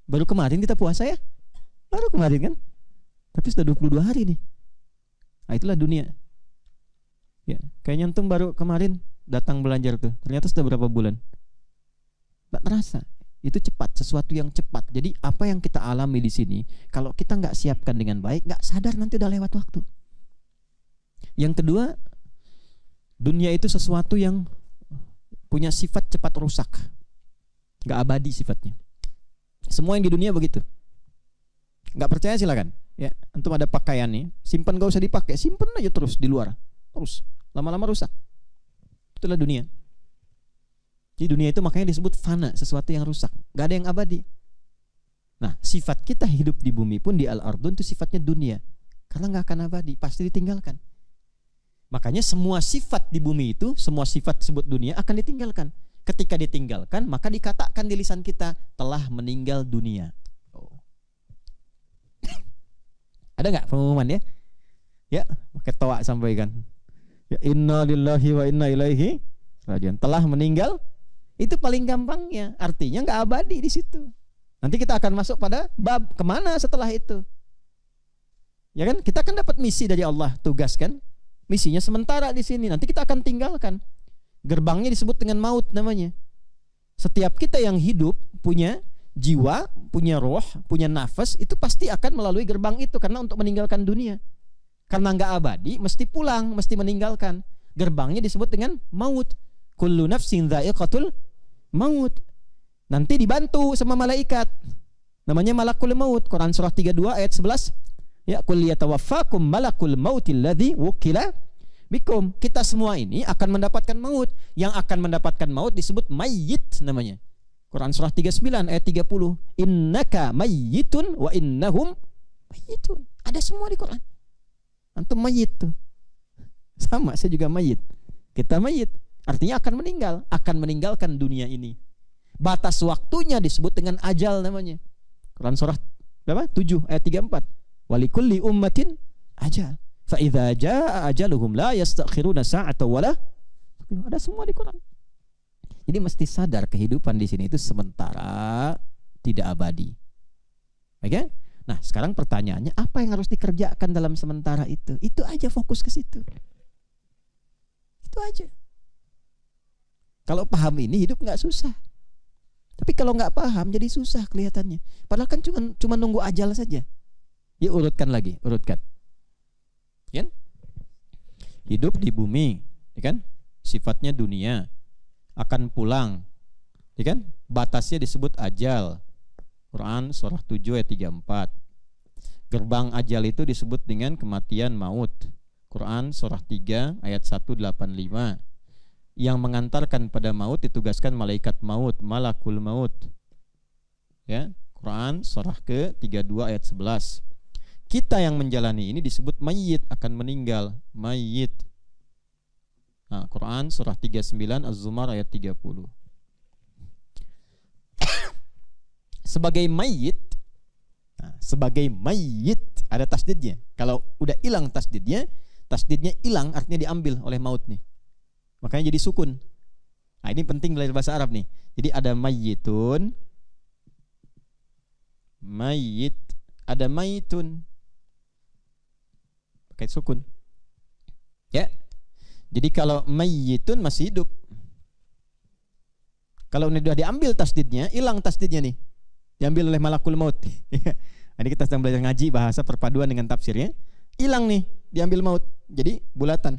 Baru kemarin kita puasa ya? Baru kemarin kan? Tapi sudah 22 hari nih. Nah, itulah dunia. Ya, kayaknya antum baru kemarin datang belajar tuh. Ternyata sudah berapa bulan? Nggak terasa. Itu cepat, sesuatu yang cepat. Jadi apa yang kita alami di sini, kalau kita nggak siapkan dengan baik, nggak sadar nanti udah lewat waktu. Yang kedua, dunia itu sesuatu yang punya sifat cepat rusak, nggak abadi sifatnya. Semua yang di dunia begitu. Nggak percaya silakan. Ya, antum ada pakaian nih, simpan, gak usah dipakai, simpan aja terus di luar, terus lama-lama rusak. Itulah dunia. Jadi dunia itu makanya disebut fana, sesuatu yang rusak, gak ada yang abadi. Nah, sifat kita hidup di bumi pun di al-ardun itu sifatnya dunia, karena gak akan abadi, pasti ditinggalkan. Makanya semua sifat di bumi itu, semua sifat disebut dunia akan ditinggalkan. Ketika ditinggalkan, maka dikatakan di lisan kita telah meninggal dunia. Ada nggak pengumuman ya? Ya, pakai toa sampaikan. Ya, inna lillahi wa inna ilaihi rajiun. Telah meninggal. Itu paling gampangnya. Artinya nggak abadi di situ. Nanti kita akan masuk pada bab kemana setelah itu. Ya kan? Kita akan dapat misi dari Allah, tugas kan? Misinya sementara di sini. Nanti kita akan tinggalkan. Gerbangnya disebut dengan maut namanya. Setiap kita yang hidup punya jiwa, punya roh, punya nafas, itu pasti akan melalui gerbang itu karena untuk meninggalkan dunia. Karena nggak abadi, mesti pulang, mesti meninggalkan. Gerbangnya disebut dengan maut. Kullu nafsin dha'iqatul maut. Nanti dibantu sama malaikat. Namanya malakul maut. Quran surah 32 ayat 11. Ya, qul yatawaffakum malakul mautil ladzi wukila bikum. Kita semua ini akan mendapatkan maut. Yang akan mendapatkan maut disebut mayyit namanya. Quran surah 39 ayat 30. Innaka mayyitun wa innahum mayyitun. Ada semua di Quran. Antum mayyit tuh. Sama, saya juga mayyit. Kita mayyit. Artinya akan meninggal, akan meninggalkan dunia ini. Batas waktunya disebut dengan ajal namanya. Quran surah berapa? 7 ayat 34. Walikulli ummatin ajal. Fa idza jaa ajaluhum la yastakhiruna sa'atan wala. Ada semua di Quran. Jadi mesti sadar kehidupan di sini itu sementara, tidak abadi. Oke? Nah, sekarang pertanyaannya, apa yang harus dikerjakan dalam sementara itu? Itu aja, fokus ke situ. Itu aja. Kalau paham ini, hidup nggak susah. Tapi kalau nggak paham, jadi susah kelihatannya. Padahal kan cuma nunggu ajal saja. Ya, urutkan lagi, urutkan. Kan? Hidup di bumi, ya kan? Sifatnya dunia. Akan pulang, ya kan? Batasnya disebut ajal. Quran surah 7 ayat 34. Gerbang ajal itu disebut dengan kematian maut. Quran surah 3 ayat 185. Yang mengantarkan pada maut ditugaskan malaikat maut, malakul maut. Ya, Quran surah ke-32 ayat 11. Kita yang menjalani ini disebut mayyit, akan meninggal, mayyit. Nah, Quran surah 39 Az-Zumar ayat 30. Sebagai mayyit, sebagai mayyit ada tasdidnya. Kalau udah hilang tasdidnya hilang, artinya diambil oleh maut nih. Makanya jadi sukun. Nah, ini penting belajar bahasa Arab nih. Jadi ada mayyitun, mayyit, ada mayyitun. Pakai sukun. Ya. Jadi kalau mayyitun masih hidup. Kalau ini sudah diambil tasdidnya, hilang tasdidnya nih. Diambil oleh malakul maut. Ini kita sedang belajar ngaji bahasa perpaduan dengan tafsirnya. Hilang nih, diambil maut. Jadi bulatan.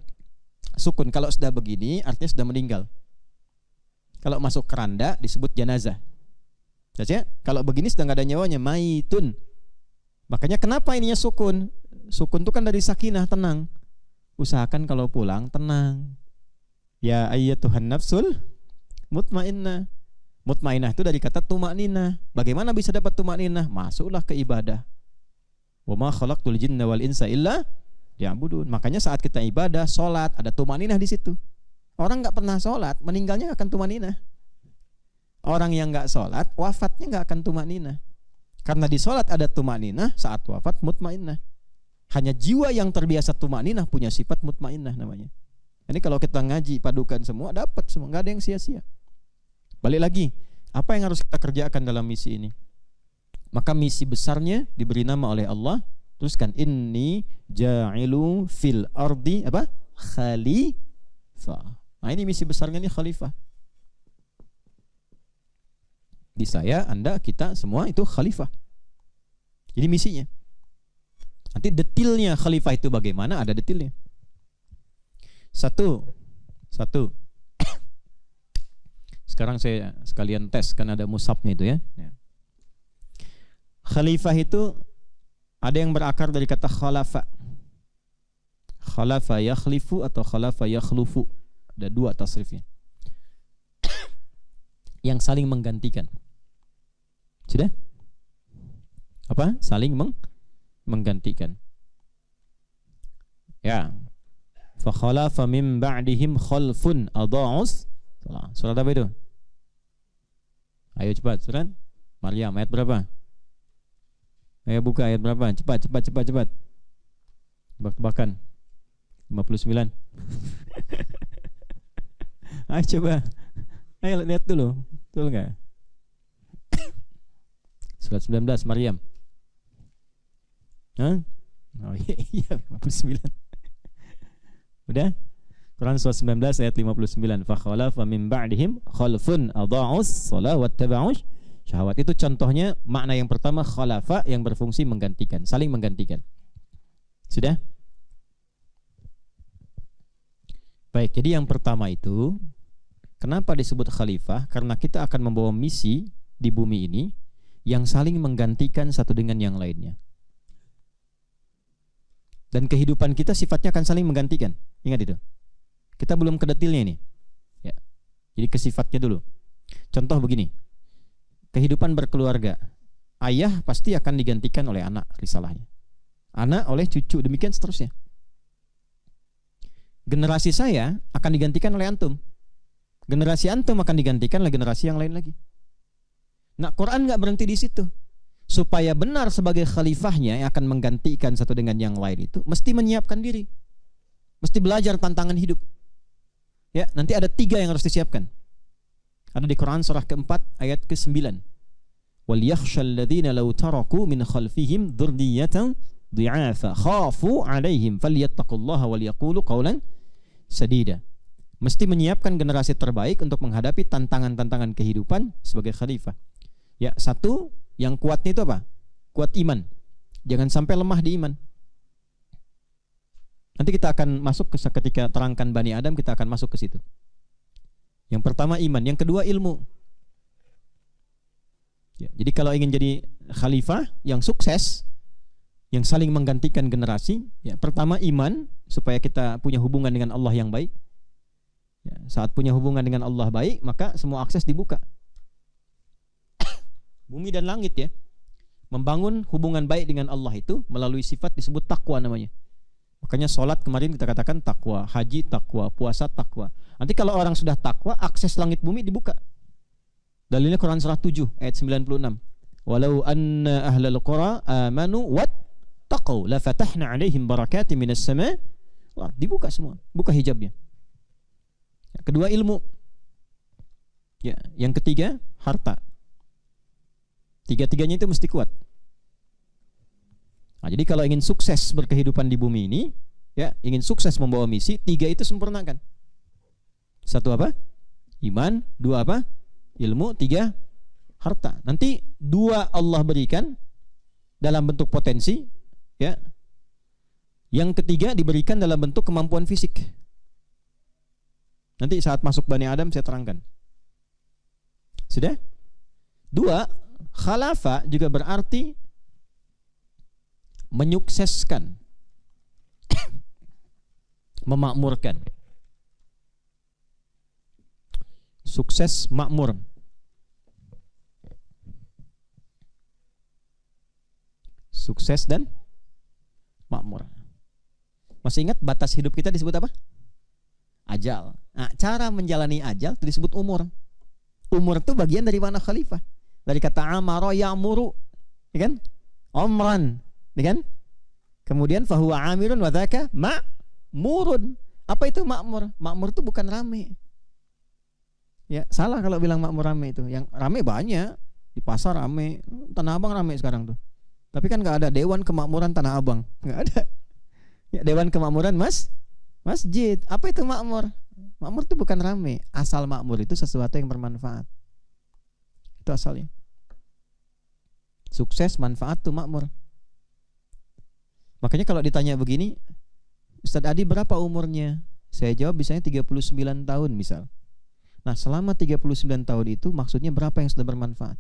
Sukun. Kalau sudah begini artinya sudah meninggal. Kalau masuk keranda disebut jenazah. Jadi kalau begini sudah nggak ada nyawanya, maitun. Makanya kenapa ininya sukun? Sukun itu kan dari sakinah, tenang. Usahakan kalau pulang tenang. Ya ayyatuhan nafsul mutmainnah. Mutmainnah itu dari kata tumakninah. Bagaimana bisa dapat tumakninah? Masuklah ke ibadah. Wa ma khalaqtul jinna wal insa illa Ya'budun. Makanya saat kita ibadah, sholat, ada tumaninah di situ. Orang nggak pernah sholat, meninggalnya nggak akan tumaninah. Orang yang nggak sholat, wafatnya nggak akan tumaninah. Karena di sholat ada tumaninah, saat wafat mutmainnah. Hanya jiwa yang terbiasa tumaninah punya sifat mutmainnah namanya. Ini kalau kita ngaji padukan semua, dapat semua, nggak ada yang sia-sia. Balik lagi, apa yang harus kita kerjakan dalam misi ini? Maka misi besarnya diberi nama oleh Allah. Teruskan, inni ja'ilu fil ardi apa? Khalifah. Nah, ini misi besarnya nih, khalifah. Di saya, Anda, kita semua itu khalifah. Ini misinya. Nanti detailnya khalifah itu bagaimana, ada detailnya. Satu. Sekarang saya sekalian tes, kan ada mushafnya itu ya. Khalifah itu ada yang berakar dari kata khalafa. Khalafa yakhlifu atau khalafa yakhlufu. Ada dua tasrifnya. Yang saling menggantikan. Sudah? Apa? Saling menggantikan. Ya. Fa khalafa min ba'dihim khalfun adha'us. Surat apa itu? Ayo cepat, surat Maryam ayat berapa? Ayo buka ayat berapa? Cepat. Tebak-tebakan. 59. Ayo coba. Ayo lihat dulu. Betul enggak? Surat 19 Maryam. Hah? Oh iya 59. Udah? Quran surat 19 ayat 59. Fa khalafa min ba'dihim khalfun adha'us shalah wattaba'us syahwat. Itu contohnya makna yang pertama, khalafa, yang berfungsi menggantikan, saling menggantikan. Sudah? Baik, jadi yang pertama itu, kenapa disebut khalifah? Karena kita akan membawa misi di bumi ini yang saling menggantikan satu dengan yang lainnya. Dan kehidupan kita sifatnya akan saling menggantikan. Ingat itu. Kita belum ke detailnya ini. Ya. Jadi ke sifatnya dulu. Contoh begini. Kehidupan berkeluarga, ayah pasti akan digantikan oleh anak, risalahnya. Anak oleh cucu, demikian seterusnya. Generasi saya akan digantikan oleh antum. Generasi antum akan digantikan oleh generasi yang lain lagi. Nah, Quran nggak berhenti di situ. Supaya benar sebagai khalifahnya yang akan menggantikan satu dengan yang lain itu, mesti menyiapkan diri. Mesti belajar tantangan hidup. Ya, nanti ada 3 yang harus disiapkan. Ada di Quran surah keempat ayat ke-9. Wal yakhshal ladzina law taraku min khalfihim dzurriyyatan dhi'afa khafu 'alaihim falyattaqullaha wal yaqulu qawlan sadida. Mesti menyiapkan generasi terbaik untuk menghadapi tantangan-tantangan kehidupan sebagai khalifah. Ya, satu, yang kuatnya itu apa? Kuat iman. Jangan sampai lemah di iman. Nanti kita akan masuk ketika terangkan Bani Adam, kita akan masuk ke situ. Yang pertama iman, yang kedua ilmu. Ya, jadi kalau ingin jadi khalifah yang sukses, yang saling menggantikan generasi, ya, pertama iman, supaya kita punya hubungan dengan Allah yang baik. Ya, saat punya hubungan dengan Allah baik, maka semua akses dibuka. Bumi dan langit ya. Membangun hubungan baik dengan Allah itu melalui sifat disebut takwa namanya. Makanya sholat kemarin kita katakan takwa, haji takwa, puasa takwa. Nanti kalau orang sudah takwa, akses langit bumi dibuka. Dalilnya Quran surah 7 ayat 96. Walau anna ahlal qura amanu wattaqau la fatahna 'alaihim barakatin minas sama'. Dibuka semua, buka hijabnya. Kedua ilmu. Ya, yang ketiga harta. Tiga-tiganya itu mesti kuat. Nah, jadi kalau ingin sukses berkehidupan di bumi ini, ya, ingin sukses membawa misi, 3 itu sempurnakan. 1 apa? Iman. 2 apa? Ilmu. 3 harta. Nanti 2 Allah berikan dalam bentuk potensi, ya. Yang ketiga diberikan dalam bentuk kemampuan fisik. Nanti saat masuk Bani Adam saya terangkan. Sudah? 2, khalafah juga berarti menyukseskan, memakmurkan. Sukses makmur. Sukses dan makmur. Masih ingat batas hidup kita disebut apa? Ajal. Nah, cara menjalani ajal itu disebut umur. Umur itu bagian dari mana khalifah. Dari kata amara ya'muru, ya kan? Umran, ya kan? Kemudian fahuwa amirun wa dzaka ma'murun. Apa itu makmur? Makmur itu bukan rame. Ya, salah kalau bilang makmur rame itu. Yang rame banyak. Di pasar rame, Tanah Abang rame sekarang tuh. Tapi kan nggak ada Dewan Kemakmuran Tanah Abang, nggak ada. Ya, Dewan Kemakmuran masjid. Apa itu makmur? Makmur itu bukan rame. Asal makmur itu sesuatu yang bermanfaat. Itu asalnya. Sukses, manfaat tuh makmur. Makanya kalau ditanya begini, Ustadz Adi berapa umurnya? Saya jawab misalnya 39 tahun misal. Nah, selama 39 tahun itu maksudnya berapa yang sudah bermanfaat?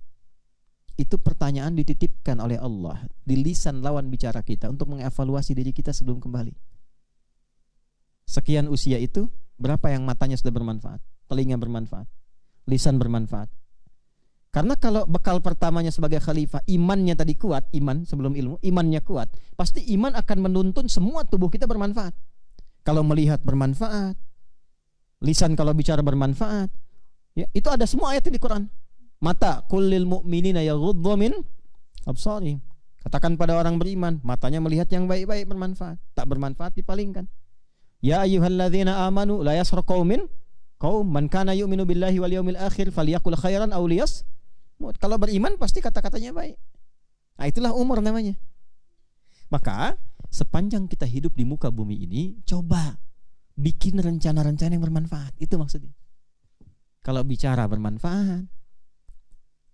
Itu pertanyaan dititipkan oleh Allah di lisan lawan bicara kita untuk mengevaluasi diri kita sebelum kembali. Sekian usia itu, berapa yang matanya sudah bermanfaat, telinga bermanfaat, lisan bermanfaat. Karena kalau bekal pertamanya sebagai khalifah, imannya tadi kuat, iman sebelum ilmu, imannya kuat, pasti iman akan menuntun semua tubuh kita bermanfaat. Kalau melihat bermanfaat, lisan kalau bicara bermanfaat, ya, itu ada semua ayat di Quran. Mata kullil mu'minina yaghuddu min absarihim. Katakan pada orang beriman, matanya melihat yang baik-baik bermanfaat, tak bermanfaat dipalingkan. Ya ayyuhalladzina amanu la yaskhar qaumin man kana yu'minu billahi wal yawmil akhir falyaqul khairan aw liyasmut. Kalau beriman pasti kata-katanya baik. Nah, itulah umur namanya. Maka sepanjang kita hidup di muka bumi ini, coba bikin rencana-rencana yang bermanfaat. Itu maksudnya. Kalau bicara bermanfaat,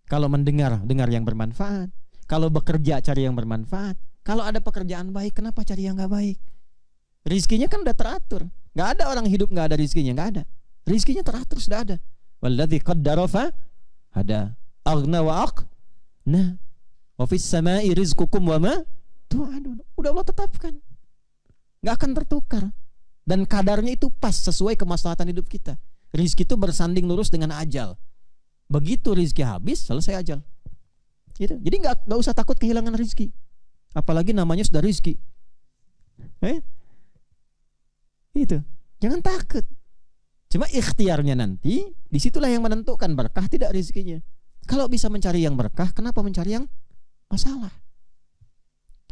kalau mendengar yang bermanfaat, kalau bekerja cari yang bermanfaat, kalau ada pekerjaan baik kenapa cari yang gak baik? Rizkinya kan udah teratur. Gak ada orang hidup gak ada rizkinya, gak ada. Rizkinya teratur, sudah ada. Walladzi qaddara fa hada aghna wa aqna wa fis samai rizqukum wa ma tu'adun. Udah Allah tetapkan, gak akan tertukar. Dan kadarnya itu pas sesuai kemaslahatan hidup kita. Rizki itu bersanding lurus dengan ajal. Begitu rizki habis, selesai ajal. Gitu. Jadi gak usah takut kehilangan rizki. Apalagi namanya sudah rizki. Itu. Jangan takut. Cuma ikhtiarnya nanti, disitulah yang menentukan berkah tidak rizkinya. Kalau bisa mencari yang berkah, kenapa mencari yang masalah?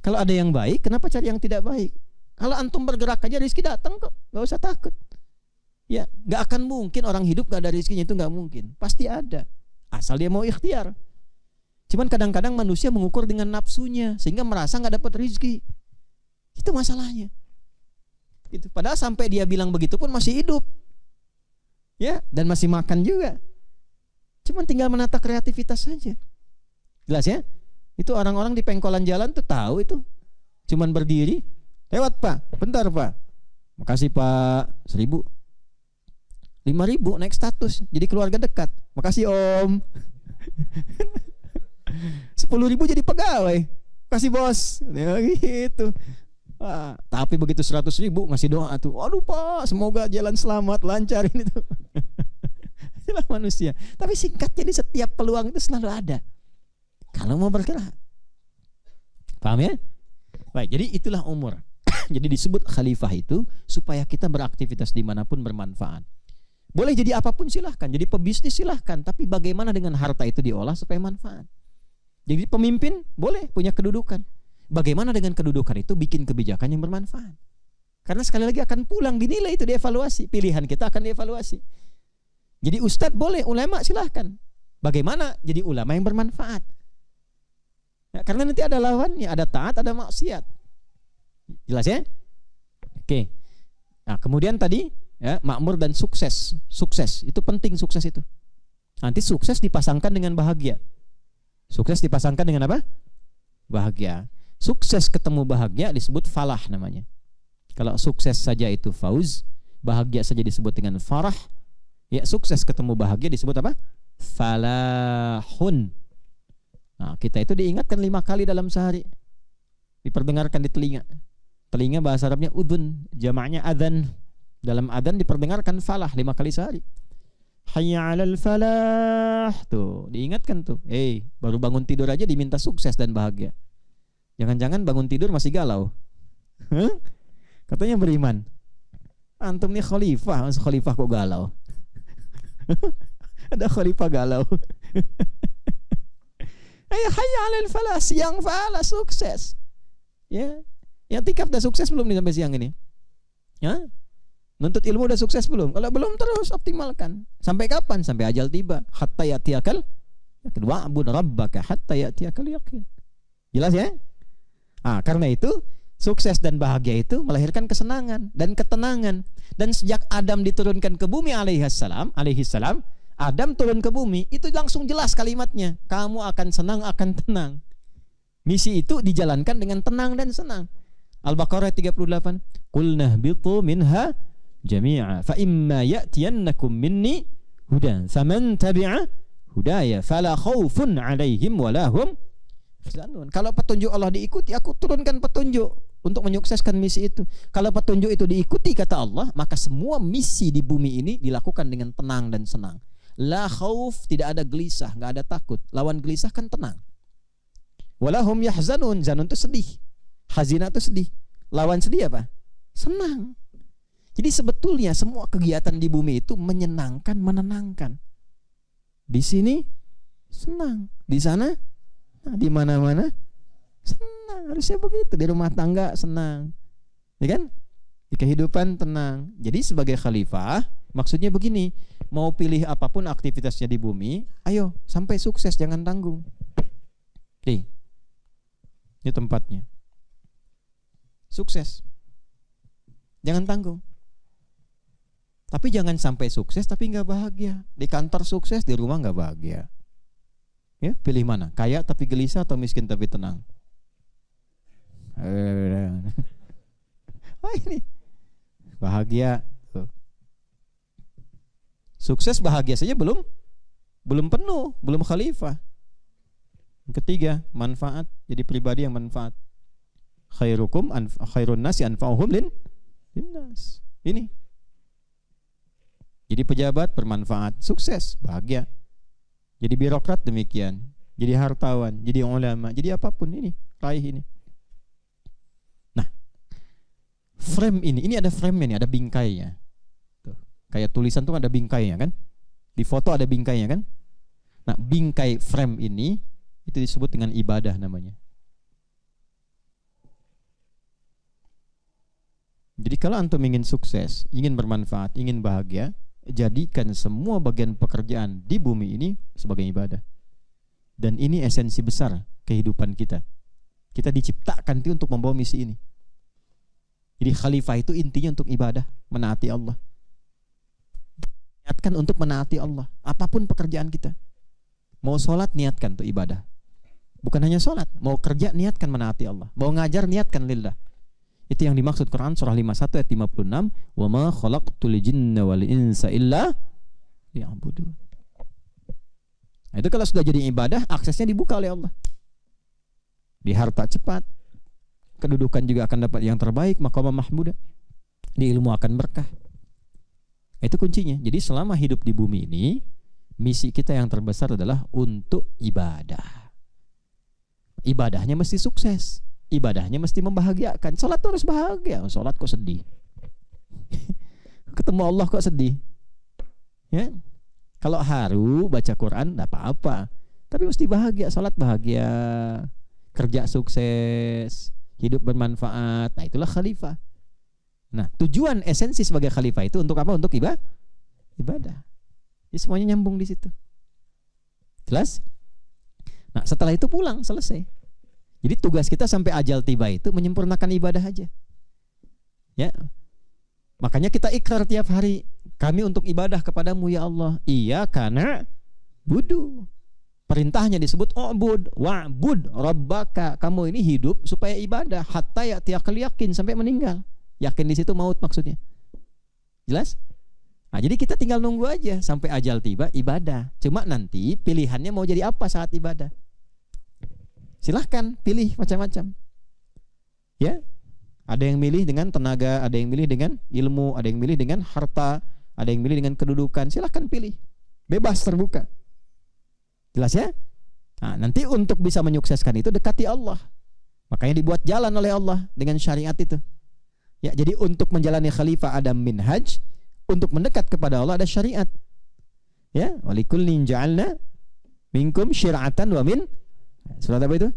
Kalau ada yang baik, kenapa cari yang tidak baik? Kalau antum bergerak aja rizki datang kok, gak usah takut. Ya, gak akan mungkin orang hidup gak ada rizkinya, itu gak mungkin. Pasti ada, asal dia mau ikhtiar. Cuman kadang-kadang manusia mengukur dengan nafsunya, sehingga merasa gak dapat rizki. Itu masalahnya. Itu. Padahal sampai dia bilang begitu pun masih hidup, ya, dan masih makan juga. Cuman tinggal menata kreativitas saja. Jelas ya? Itu orang-orang di pengkolan jalan tuh tahu itu. Cuman berdiri, lewat pak, bentar pak, makasih pak, 1.000, 5.000 naik status, jadi keluarga dekat, makasih om. 10.000 jadi pegawai, kasih bos, ya, gitu. Tapi begitu 100.000 ngasih doa tuh, waduh pak, semoga jalan selamat, lancar ini tuh. Itulah manusia. Tapi singkat, jadi setiap peluang itu selalu ada kalau mau bergerak. Paham ya? Baik, jadi itulah umur. Jadi disebut khalifah itu supaya kita beraktivitas dimanapun bermanfaat. Boleh jadi apapun silahkan, jadi pebisnis silahkan, tapi bagaimana dengan harta itu diolah supaya manfaat. Jadi pemimpin boleh punya kedudukan. Bagaimana dengan kedudukan itu bikin kebijakan yang bermanfaat. Karena sekali lagi akan pulang dinilai, itu dievaluasi. Pilihan kita akan dievaluasi. Jadi ustadz boleh, ulama silahkan. Bagaimana jadi ulama yang bermanfaat. Ya, karena nanti ada lawannya, ada taat, ada maksiat. Jelas ya? Oke. Nah, kemudian tadi ya, makmur dan sukses. Sukses, itu penting, sukses itu. Nanti sukses dipasangkan dengan bahagia. Sukses dipasangkan dengan apa? Bahagia. Sukses ketemu bahagia disebut falah namanya. Kalau sukses saja itu fauz, bahagia saja disebut dengan farah. Ya, sukses ketemu bahagia disebut apa? Falahun. Nah, kita itu diingatkan 5 kali dalam sehari. Diperdengarkan di telinga. Telinga bahasa Arabnya udhun, jamaknya adzan. Dalam adzan diperdengarkan falah 5 kali sehari. Hayya 'alal falah. Tuh, diingatkan tuh. Baru bangun tidur aja diminta sukses dan bahagia. Jangan-jangan bangun tidur masih galau. Katanya beriman. Antum nih khalifah, masa khalifah kok galau? Ada khalifah galau. Hayya 'alal falah, siang falah sukses. Ya. Yang tikaf udah sukses belum nih sampai siang ini? Ya? Nuntut ilmu udah sukses belum? Kalau belum terus optimalkan. Sampai kapan? Sampai ajal tiba. Hatta ya'tiyakal yaqin. Wa'bud rabbaka hatta ya'tiyakal yaqin. Jelas ya? Karena itu sukses dan bahagia itu melahirkan kesenangan dan ketenangan. Dan sejak Adam diturunkan ke bumi alaihi salam, Adam turun ke bumi, itu langsung jelas kalimatnya. Kamu akan senang, akan tenang. Misi itu dijalankan dengan tenang dan senang. Al-Baqarah 38. Qulna bitu minha jami'a fa imma ya'tiyannakum minni hudan faman tabi'a hudaya fala khaufun 'alaihim wala hum yahzanun. Kalau petunjuk Allah diikuti, aku turunkan petunjuk untuk menyukseskan misi itu. Kalau petunjuk itu diikuti kata Allah, maka semua misi di bumi ini dilakukan dengan tenang dan senang. La khauf, tidak ada gelisah, enggak ada takut. Lawan gelisah kan tenang. Wala hum yahzanun, zanun itu sedih. Hazina itu sedih. Lawan sedih apa? Senang. Jadi sebetulnya semua kegiatan di bumi itu menyenangkan, menenangkan. Di sini senang, di sana, di mana-mana senang. Harusnya begitu. Di rumah tangga senang, ya kan? Di kehidupan tenang. Jadi sebagai khalifah, maksudnya begini, mau pilih apapun aktivitasnya di bumi, ayo sampai sukses, jangan tanggung. Nih, ini tempatnya. Sukses, jangan tanggung. Tapi jangan sampai sukses tapi nggak bahagia. Di kantor sukses, di rumah nggak bahagia. Ya, pilih mana? Kaya tapi gelisah atau miskin tapi tenang? Ini bahagia. Sukses bahagia saja belum penuh, belum khalifah. Yang ketiga, manfaat. Jadi pribadi yang manfaat. Khairun nasi anfa'uhum linnas. Ini. Jadi pejabat bermanfaat, sukses, bahagia. Jadi birokrat demikian. Jadi hartawan, jadi ulama, jadi apapun ini, raih ini. Nah, frame ini ada frame-nya nih, ada bingkainya. Tuh. Kayak tulisan tuh ada bingkainya kan? Di foto ada bingkainya kan? Nah, bingkai frame ini itu disebut dengan ibadah namanya. Jadi kalau antum ingin sukses, ingin bermanfaat, ingin bahagia, jadikan semua bagian pekerjaan di bumi ini sebagai ibadah. Dan ini esensi besar kehidupan kita. Kita diciptakan itu untuk membawa misi ini. Jadi khalifah itu intinya untuk ibadah, menaati Allah. Niatkan untuk menaati Allah, apapun pekerjaan kita. Mau sholat, niatkan untuk ibadah. Bukan hanya sholat, mau kerja, niatkan menaati Allah. Mau ngajar, niatkan lillah. Itu yang dimaksud Quran surah 51 ayat 56, "Wa ma khalaqtul jinna wal insa illa liya'budun." Nah, itu kalau sudah jadi ibadah, aksesnya dibuka oleh Allah. Di harta cepat, kedudukan juga akan dapat yang terbaik, maqamah mahmudah. Di ilmu akan berkah. Itu kuncinya. Jadi selama hidup di bumi ini, misi kita yang terbesar adalah untuk ibadah. Ibadahnya mesti sukses. Ibadahnya mesti membahagiakan. Salat harus bahagia. Salat kok sedih? Ketemu Allah kok sedih? Ya. Kalau haru baca Quran enggak apa-apa. Tapi mesti bahagia, salat bahagia, kerja sukses, hidup bermanfaat. Nah, itulah khalifah. Nah, tujuan esensi sebagai khalifah itu untuk apa? Untuk ibadah. Jadi semuanya nyambung di situ. Jelas? Nah, setelah itu pulang, selesai. Jadi tugas kita sampai ajal tiba itu menyempurnakan ibadah aja. Ya. Makanya kita ikrar tiap hari, kami untuk ibadah kepadamu ya Allah. Iya karena budu. Perintahnya disebut ubud, wa'bud rabbaka. Kamu ini hidup supaya ibadah hatta ya'tiyakal yakin, sampai meninggal. Yakin di situ maut maksudnya. Jelas? Nah, jadi kita tinggal nunggu aja sampai ajal tiba ibadah. Cuma nanti pilihannya mau jadi apa saat ibadah. Silahkan pilih macam-macam. Ya, ada yang milih dengan tenaga, ada yang milih dengan ilmu, ada yang milih dengan harta, ada yang milih dengan kedudukan. Silahkan pilih, bebas, terbuka. Jelas ya? Nah, nanti untuk bisa menyukseskan itu dekati Allah. Makanya dibuat jalan oleh Allah dengan syariat itu. Ya, jadi untuk menjalani khalifah ada minhaj, untuk mendekat kepada Allah ada syariat. Ya, walikullin ja'alna minkum syir'atan wa min. Surat apa itu?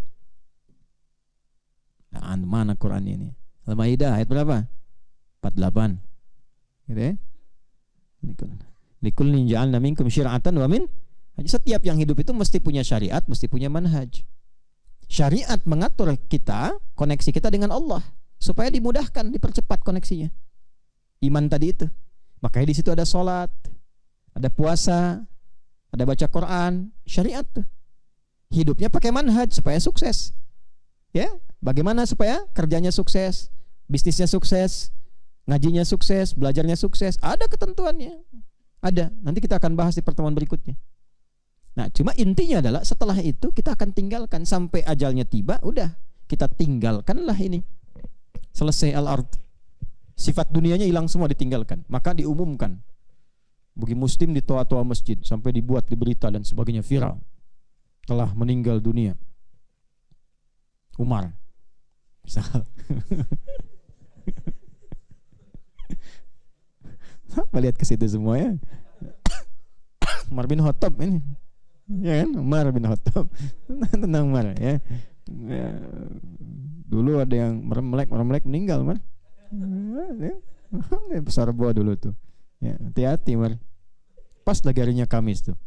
Nah, mana Quran ini? Al-Maidah ayat berapa? 48. Gitu ya. Likullin ja'alna minkum syir'atan wa min. Setiap yang hidup itu mesti punya syariat, mesti punya manhaj. Syariat mengatur kita, koneksi kita dengan Allah supaya dimudahkan, dipercepat koneksinya. Iman tadi itu. Makanya di situ ada sholat, ada puasa, ada baca Quran, syariat tuh. Hidupnya pakai manhaj supaya sukses. Ya, bagaimana supaya kerjanya sukses, bisnisnya sukses, ngajinya sukses, belajarnya sukses, ada ketentuannya. Ada. Nanti kita akan bahas di pertemuan berikutnya. Nah, cuma intinya adalah setelah itu kita akan tinggalkan sampai ajalnya tiba, udah kita tinggalkanlah ini. Selesai al-ard. Sifat dunianya hilang semua, ditinggalkan. Maka diumumkan bagi muslim di toa-toa masjid, sampai dibuat di berita dan sebagainya, viral. Telah meninggal dunia Umar. Misal. Apa lihat ke situ semua ya? Umar bin Khattab ini. Ya kan? Umar bin Khattab. Tentang Umar ya. Dulu ada yang merem-melek meninggal, Mar. Besar buah dulu tuh. Ya, hati-hati, Mar. Pas lagi harinya Kamis tuh.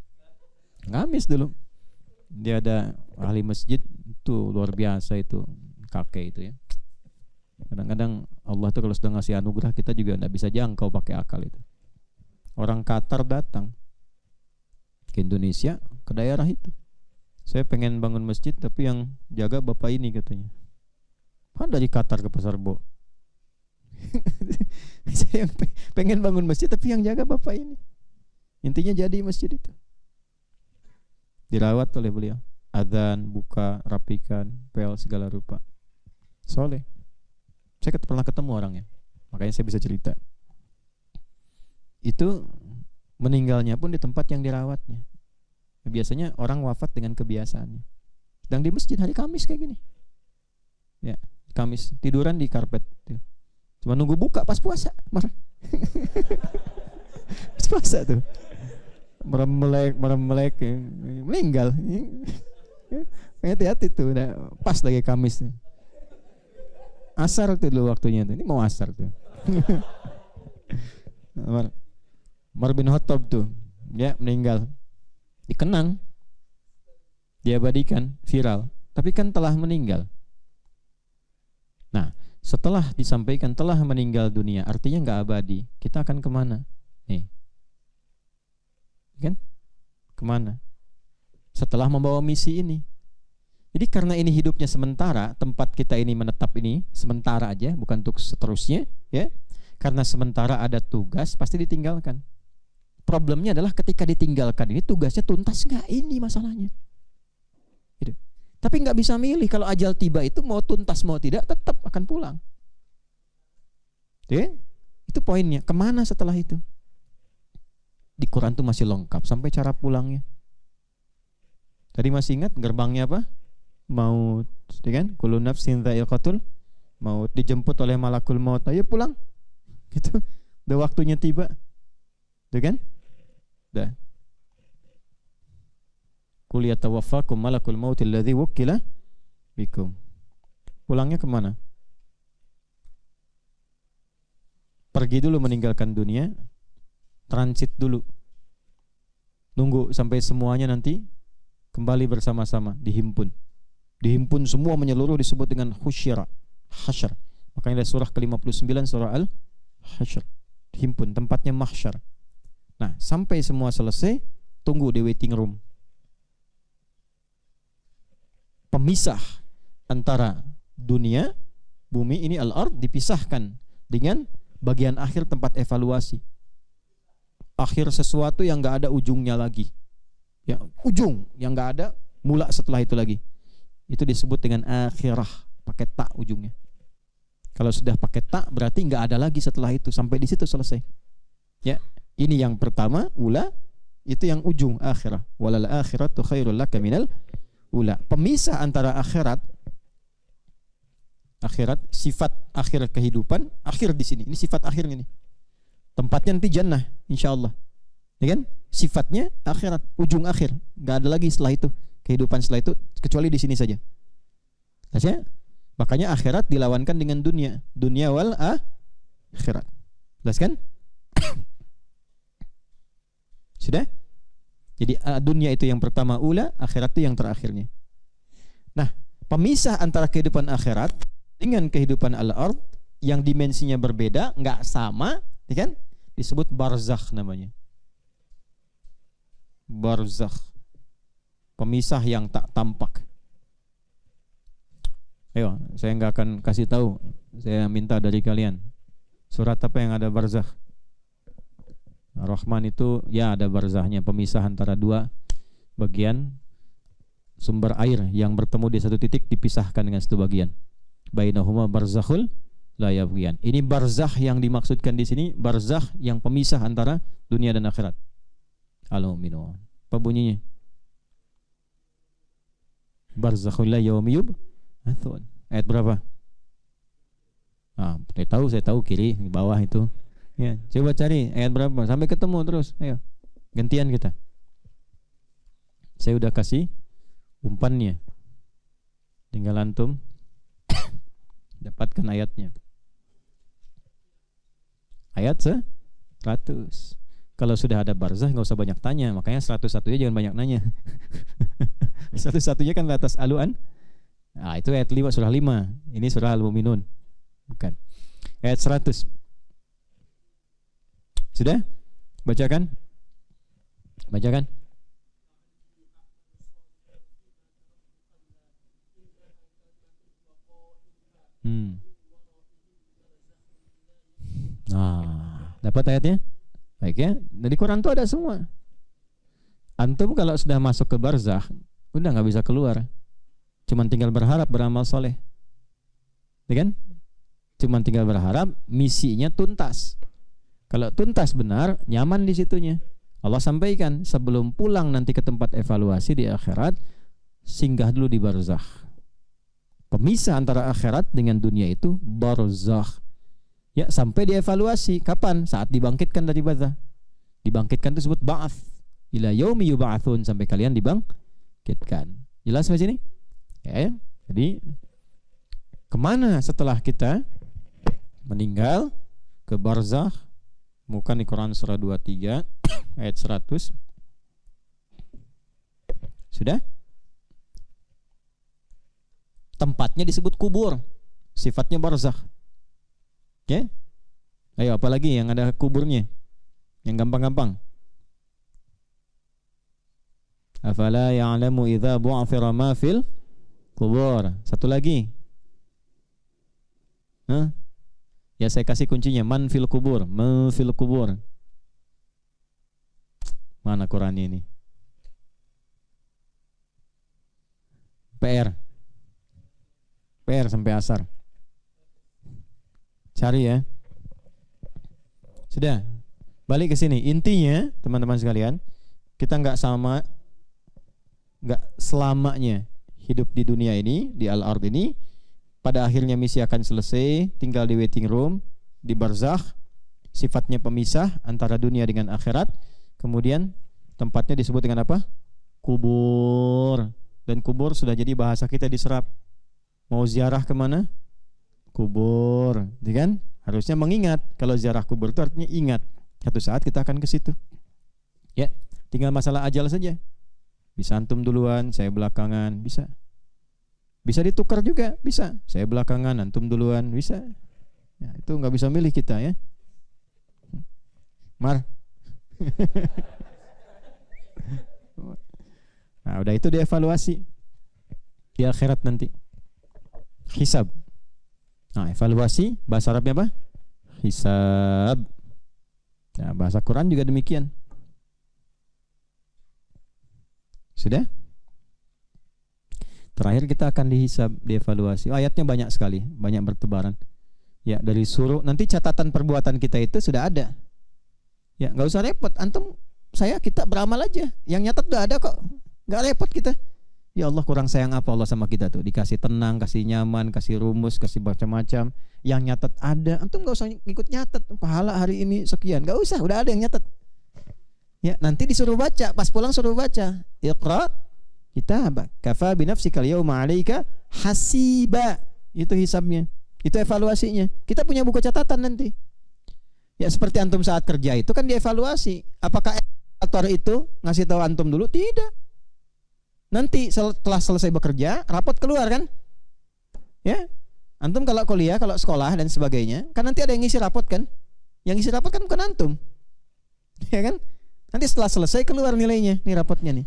Kamis dulu. Dia ada ahli masjid itu luar biasa itu, kakek itu ya. Kadang-kadang Allah tuh kalau sudah ngasih anugerah, kita juga enggak bisa jangkau pakai akal itu. Orang Qatar datang ke Indonesia, ke daerah itu. Saya pengen bangun masjid tapi yang jaga bapak ini katanya. Kan dari Qatar ke Pasar Bo. Saya pengen bangun masjid tapi yang jaga bapak ini. Intinya jadi masjid itu. Dirawat oleh beliau. Adzan, buka, rapikan, pel segala rupa. Soleh. Saya pernah ketemu orangnya. Makanya saya bisa cerita. Itu meninggalnya pun di tempat yang dirawatnya. Biasanya orang wafat dengan kebiasaannya. Sedang di masjid hari Kamis kayak gini. Ya, Kamis tiduran di karpet. Cuma nunggu buka pas puasa. Pas puasa tuh. Merem-melek, meninggal. Hati-hati tuh, udah pas lagi Kamis. Asar tuh dulu waktunya tuh. Ini mau asar tuh. Umar bin Khattab tuh, dia meninggal. Dikenang, diabadikan, viral, tapi kan telah meninggal. Nah, setelah disampaikan telah meninggal dunia, artinya nggak abadi. Kita akan kemana? Nih, kan? Kemana? Setelah membawa misi ini. Jadi karena ini hidupnya sementara, tempat kita ini menetap ini sementara aja, bukan untuk seterusnya, ya. Karena sementara ada tugas, pasti ditinggalkan. Problemnya adalah ketika ditinggalkan ini tugasnya tuntas nggak, ini masalahnya. Gitu. Tapi nggak bisa milih, kalau ajal tiba itu mau tuntas mau tidak tetap akan pulang. Oke? Itu poinnya. Kemana setelah itu? Di Quran tuh masih lengkap sampai cara pulangnya. Tadi masih ingat gerbangnya apa? Maut, kan? Kullu nafsin dha'iqatul maut, dijemput oleh malakul maut. Ayo pulang. Gitu. Udah waktunya tiba. Tuh kan? Dah. Qul yatawaffakum malakul maut alladzi wukkila bikum. Pulangnya kemana? Pergi dulu meninggalkan dunia, transit dulu. Nunggu sampai semuanya nanti kembali bersama-sama, dihimpun. Dihimpun semua menyeluruh disebut dengan husyara, hasyar. Makanya ada surah ke-59 surah Al-Hasyr. Dihimpun, tempatnya mahsyar. Nah, sampai semua selesai, tunggu di waiting room. Pemisah antara dunia, bumi ini al-ard, dipisahkan dengan bagian akhir tempat evaluasi. Akhir sesuatu yang gak ada ujungnya lagi. Ya, ujung yang gak ada mula setelah itu lagi. Itu disebut dengan akhirah, pakai tak ujungnya. Kalau sudah pakai tak berarti gak ada lagi setelah itu, sampai di situ selesai. Ya. Ini yang pertama, ula, itu yang ujung, akhirah. Walal akhiratu khairul laka minal ula. Pemisah antara akhirat akhirat, sifat akhir kehidupan, akhir di sini. Ini sifat akhirnya nih. Tempatnya nanti jannah, insyaallah. Ya kan? Sifatnya akhirat, ujung akhir. Gak ada lagi setelah itu, kehidupan setelah itu kecuali di sini saja. Maksudnya, makanya akhirat dilawankan dengan dunia. Dunia wal akhirat. Jelas kan? Sudah? Jadi dunia itu yang pertama ula, akhirat itu yang terakhirnya. Nah, pemisah antara kehidupan akhirat dengan kehidupan al-ard yang dimensinya berbeda, nggak sama, ya kan? Disebut barzakh namanya. Barzakh. Pemisah yang tak tampak. Ayo, saya nggak akan kasih tahu. Saya minta dari kalian. Surat apa yang ada barzakh? Rahman itu ya ada barzakhnya, pemisah antara dua bagian sumber air yang bertemu di satu titik dipisahkan dengan satu bagian. Bainahuma barzakhul la yabghiyan. Ini barzakh yang dimaksudkan di sini, barzakh yang pemisah antara dunia dan akhirat. Al-mu'minun. Apa bunyinya? Barzakhul la yawmiyub'atsun. Ayat berapa? Saya tahu kiri di bawah itu. Ya, coba cari ayat berapa sampai ketemu terus. Ayo. Gantian kita. Saya udah kasih umpannya. Tinggal antum dapatkan ayatnya. Ayat 100. Kalau sudah ada barzakh nggak usah banyak tanya, makanya 101-nya jangan banyak nanya. 101-nya kan di atas aluan. Nah, itu ayat 5 surah 5. Ini surah Al-Mu'minun. Bukan. Ayat 100. Sudah? Bacakan. Bacakan. Nah, dapat ayatnya? Baik ya. Dari Quran itu ada semua. Antum kalau sudah masuk ke barzakh, udah nggak bisa keluar. Cuman tinggal berharap beramal soleh. Ya kan? Cuman tinggal berharap misinya tuntas. Kalau tuntas benar, nyaman di situnya. Allah sampaikan sebelum pulang nanti ke tempat evaluasi di akhirat, singgah dulu di barzakh. Pemisah antara akhirat dengan dunia itu barzakh. Ya, sampai dievaluasi. Kapan? Saat dibangkitkan dari barzakh. Dibangkitkan itu disebut ba'ats. Ila yaumi yub'atsun, sampai kalian dibangkitkan. Jelas sampai sini? Ya. Jadi kemana setelah kita meninggal? Ke barzakh. Bukan di Quran surah 23 ayat 100. Sudah? Tempatnya disebut kubur. Sifatnya barzakh. Oke? Ayo, apalagi yang ada kuburnya? Yang gampang-gampang. Afala ya'lamu idza bu'athira ma fil kubur. Satu lagi. Hah? Ya, saya kasih kuncinya. Man fil kubur. Man fil kubur. Mana Quran ini? PR sampai asar. Cari ya. Sudah. Balik ke sini. Intinya, teman-teman sekalian, kita nggak selamanya hidup di dunia ini, di al-ard ini. Pada akhirnya misi akan selesai, tinggal di waiting room, di barzakh, sifatnya pemisah antara dunia dengan akhirat. Kemudian tempatnya disebut dengan apa? Kubur. Dan kubur sudah jadi bahasa kita diserap. Mau ziarah kemana? Kubur, kan? Harusnya mengingat. Kalau ziarah kubur itu artinya ingat. Satu saat kita akan ke situ. Ya, tinggal masalah ajal saja. Bisa antum duluan, saya belakangan, bisa. Bisa ditukar juga, bisa. Saya belakangan, antum duluan, bisa. Ya, itu nggak bisa milih kita ya. Mar. Nah, udah itu dievaluasi di akhirat nanti. Hisab. Nah, evaluasi bahasa Arabnya apa? Hisab. Nah, bahasa Quran juga demikian. Sudah? Terakhir kita akan dihisab, dievaluasi. Ayatnya banyak sekali, banyak bertebaran. Ya, dari suruh, nanti catatan perbuatan kita itu sudah ada. Ya, nggak usah repot. Antum, kita beramal aja. Yang nyatat udah ada kok. Nggak repot kita. Ya Allah, kurang sayang apa Allah sama kita tuh? Dikasih tenang, kasih nyaman, kasih rumus, kasih macam-macam. Yang nyatet ada, antum gak usah ikut nyatet. Pahala hari ini sekian, gak usah, udah ada yang nyatet. Ya, nanti disuruh baca, pas pulang suruh baca. Iqra kitabak, kafa binafsikal yawma 'alaika hasiba. Itu hisabnya, itu evaluasinya. Kita punya buku catatan nanti. Ya seperti antum saat kerja itu kan dievaluasi. Apakah evaluator itu ngasih tahu antum dulu? Tidak. Nanti setelah selesai bekerja, rapot keluar kan? Ya. Antum kalau kuliah, kalau sekolah dan sebagainya, kan nanti ada yang ngisi rapot kan? Yang ngisi rapot kan bukan antum. Ya kan? Nanti setelah selesai keluar nilainya, nih rapotnya nih.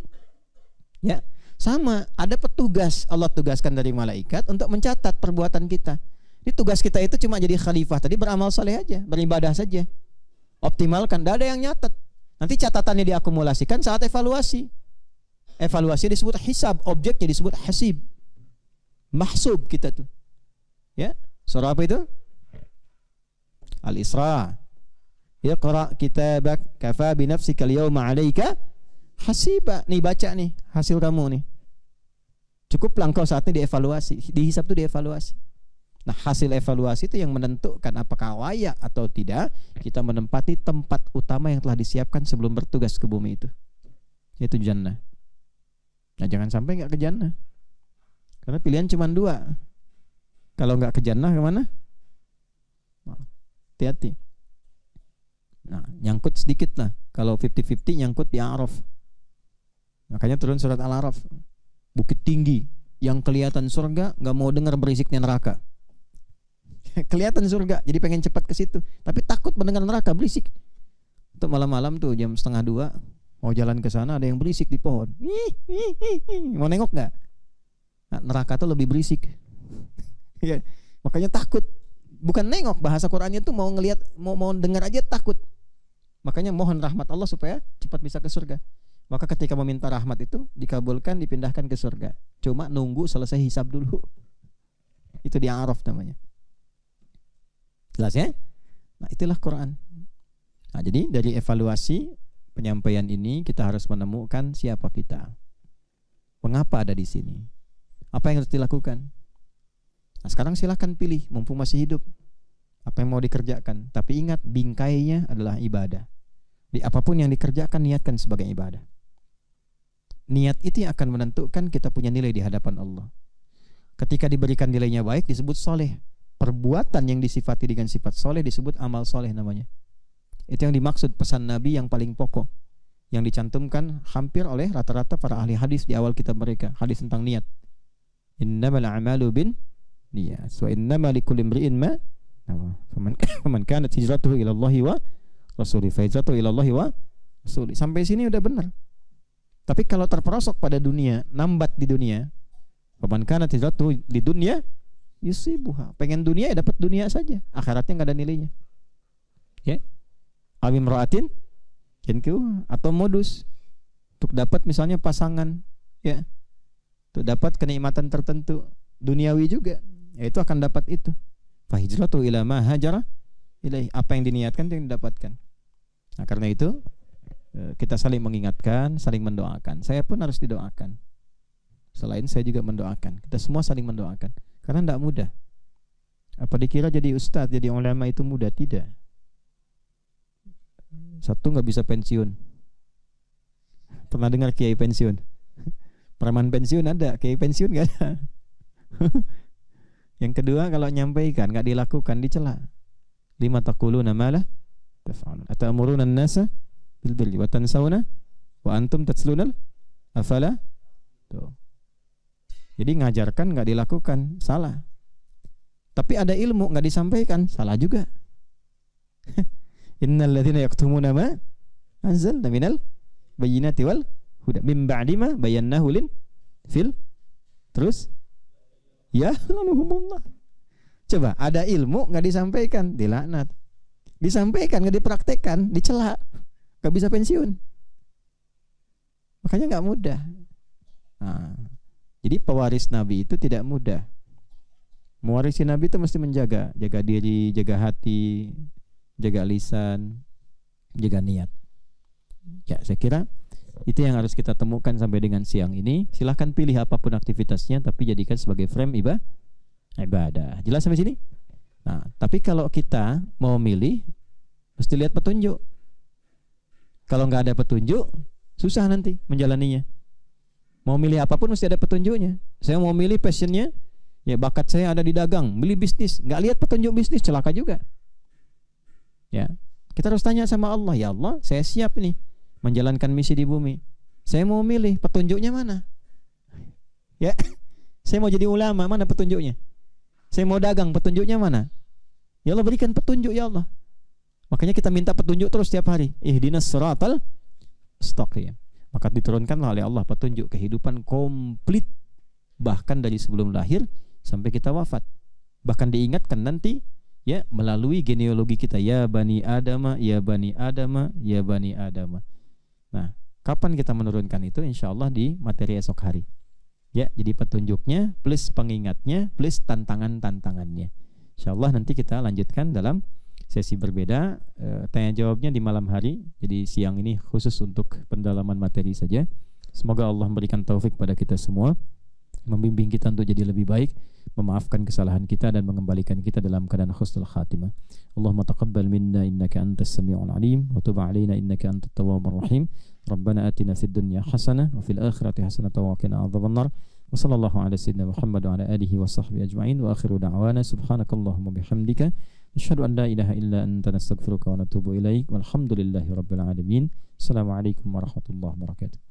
Ya. Sama, ada petugas Allah tugaskan dari malaikat untuk mencatat perbuatan kita. Ini tugas kita itu cuma jadi khalifah tadi, beramal saleh aja, beribadah saja. Optimalkan, tidak ada yang nyatet. Nanti catatannya diakumulasikan saat evaluasi. Evaluasi disebut hisab, objeknya disebut hasib. Mahsub kita tuh. Ya, surah apa itu? Al-Isra. Iqra kitabak kafa binafsika al-yawma 'alaika hasiba. Nih baca nih hasil kamu nih. Cukup langkau saatnya dievaluasi, dihisab tuh dievaluasi. Nah, hasil evaluasi itu yang menentukan apakah layak atau tidak kita menempati tempat utama yang telah disiapkan sebelum bertugas ke bumi itu, yaitu jannah. Nah, jangan sampai nggak ke jannah, karena pilihan cuma dua. Kalau nggak ke jannah kemana? Hati-hati. Nah, nyangkut sedikit lah. Kalau 50-50 nyangkut di Araf. Makanya turun surat Al-Araf. Bukit tinggi yang kelihatan surga, nggak mau dengar berisiknya neraka. Kelihatan surga, jadi pengen cepat ke situ, tapi takut mendengar neraka berisik. Untuk malam-malam tuh jam 1:30 mau jalan ke sana, ada yang berisik di pohon. Mau nengok nggak? Nah, neraka tuh lebih berisik. Ya, makanya takut. Bukan nengok, bahasa Qur'annya tuh mau ngelihat, mau dengar aja takut. Makanya mohon rahmat Allah supaya cepat bisa ke surga. Maka ketika meminta rahmat itu dikabulkan, dipindahkan ke surga. Cuma nunggu selesai hisab dulu. Itu di Araf namanya. Jelas ya? Nah, itulah Quran. Nah, jadi dari evaluasi penyampaian ini kita harus menemukan siapa kita. Mengapa ada di sini? Apa yang harus dilakukan? Nah, sekarang silahkan pilih, mumpung masih hidup, apa yang mau dikerjakan. Tapi ingat, bingkainya adalah ibadah. Di apapun yang dikerjakan, niatkan sebagai ibadah. Niat itu yang akan menentukan kita punya nilai di hadapan Allah. Ketika diberikan nilainya baik, disebut soleh. Perbuatan yang disifati dengan sifat soleh disebut amal soleh namanya. Itu yang dimaksud pesan Nabi yang paling pokok, yang dicantumkan hampir oleh rata-rata para ahli hadis di awal kitab mereka, hadis tentang niat. Innamal a'malu bin niyat wa innamal likulli imri'in ma nawa. Faman kanat hijratuhu ila Allah wa rasuli fa hijratuhu ila Allah wa rasuli. Sampai sini udah benar. Tapi kalau terperosok pada dunia, nambat di dunia, faman kanat hijratuhu li dunya yusibuha. Pengen dunia ya dapat dunia saja, akhiratnya enggak ada nilainya. Ya. Awim ra'atin yanku, atau modus untuk dapat misalnya pasangan, ya. Untuk dapat kenikmatan tertentu duniawi juga, ya itu akan dapat itu. Fa hijratu ila ma hajara ilaih, apa yang diniatkan itu yang didapatkan. Nah, karena itu kita saling mengingatkan, saling mendoakan. Saya pun harus didoakan. Selain saya juga mendoakan. Kita semua saling mendoakan. Karena tidak mudah. Apa dikira jadi ustadz, jadi ulama itu mudah? Tidak. Satu, nggak bisa pensiun. Pernah dengar kiai pensiun? Preman pensiun ada, kiai pensiun nggak ada. Yang kedua, kalau nyampaikan nggak dilakukan, dicela. Lima taquluna ma la taf'alun atamuruna an-nasa bil birri wa tansawna wa antum tatlunal afala. Tuh. Jadi ngajarkan nggak dilakukan, salah. Tapi ada ilmu nggak disampaikan, salah juga. Innal ladzina yaktumuna ma anzalna minal bayyinati wal huda min ba'di ma bayyanahu lin fil. Terus ya lanuhumullah. Coba, ada ilmu nggak disampaikan, dilaknat. Disampaikan nggak dipraktekkan, dicela, nggak bisa pensiun. Makanya nggak mudah. Nah, jadi pewaris Nabi itu tidak mudah. Mewarisi Nabi itu mesti menjaga, jaga diri, jaga hati, jaga lisan, jaga niat. Ya, saya kira Itu yang harus kita temukan sampai dengan siang ini. Silahkan pilih apapun aktivitasnya, tapi jadikan sebagai frame ibadah. Jelas sampai sini? Nah, tapi kalau kita mau milih, mesti lihat petunjuk. Kalau nggak ada petunjuk, susah nanti menjalaninya. Mau milih apapun mesti ada petunjuknya. Saya mau milih passionnya, ya bakat saya ada di dagang, milih bisnis, nggak lihat petunjuk bisnis, celaka juga. Ya, kita harus tanya sama Allah, ya Allah, saya siap nih menjalankan misi di bumi. Saya mau milih, petunjuknya mana? Ya, saya mau jadi ulama, mana petunjuknya? Saya mau dagang, petunjuknya mana? Ya Allah, berikan petunjuk ya Allah. Makanya kita minta petunjuk terus setiap hari. Ihdinas siratal mustaqim. Maka diturunkanlah oleh Allah petunjuk kehidupan komplit, bahkan dari sebelum lahir sampai kita wafat. Bahkan diingatkan nanti ya melalui genealogi kita, ya bani Adama, ya bani Adama, ya bani Adama. Nah, kapan kita menurunkan itu? Insya Allah di materi esok hari. Ya, jadi petunjuknya plus pengingatnya plus tantangannya. Insya Allah nanti kita lanjutkan dalam sesi berbeda. Tanya jawabnya di malam hari. Jadi siang ini khusus untuk pendalaman materi saja. Semoga Allah memberikan taufik pada kita semua, membimbing kita untuk jadi lebih baik, memaafkan kesalahan kita dan mengembalikan kita dalam keadaan husnul khatimah. Allahumma taqabbal minna innaka antas sami'ul alim wa tub 'alaina innaka antat tawwabur rahim. Rabbana atina fid dunya hasanah wa fil akhirati hasanah wa qina adzabannar. Wa sallallahu ala sayyidina Muhammad wa ala alihi wa sahbihi ajma'in wa akhiru da'wana subhanakallahumma bihamdika asyhadu an la ilaha illa anta nastaghfiruka wa natubu ilaik walhamdulillahi rabbil alamin. Assalamualaikum warahmatullahi wabarakatuh.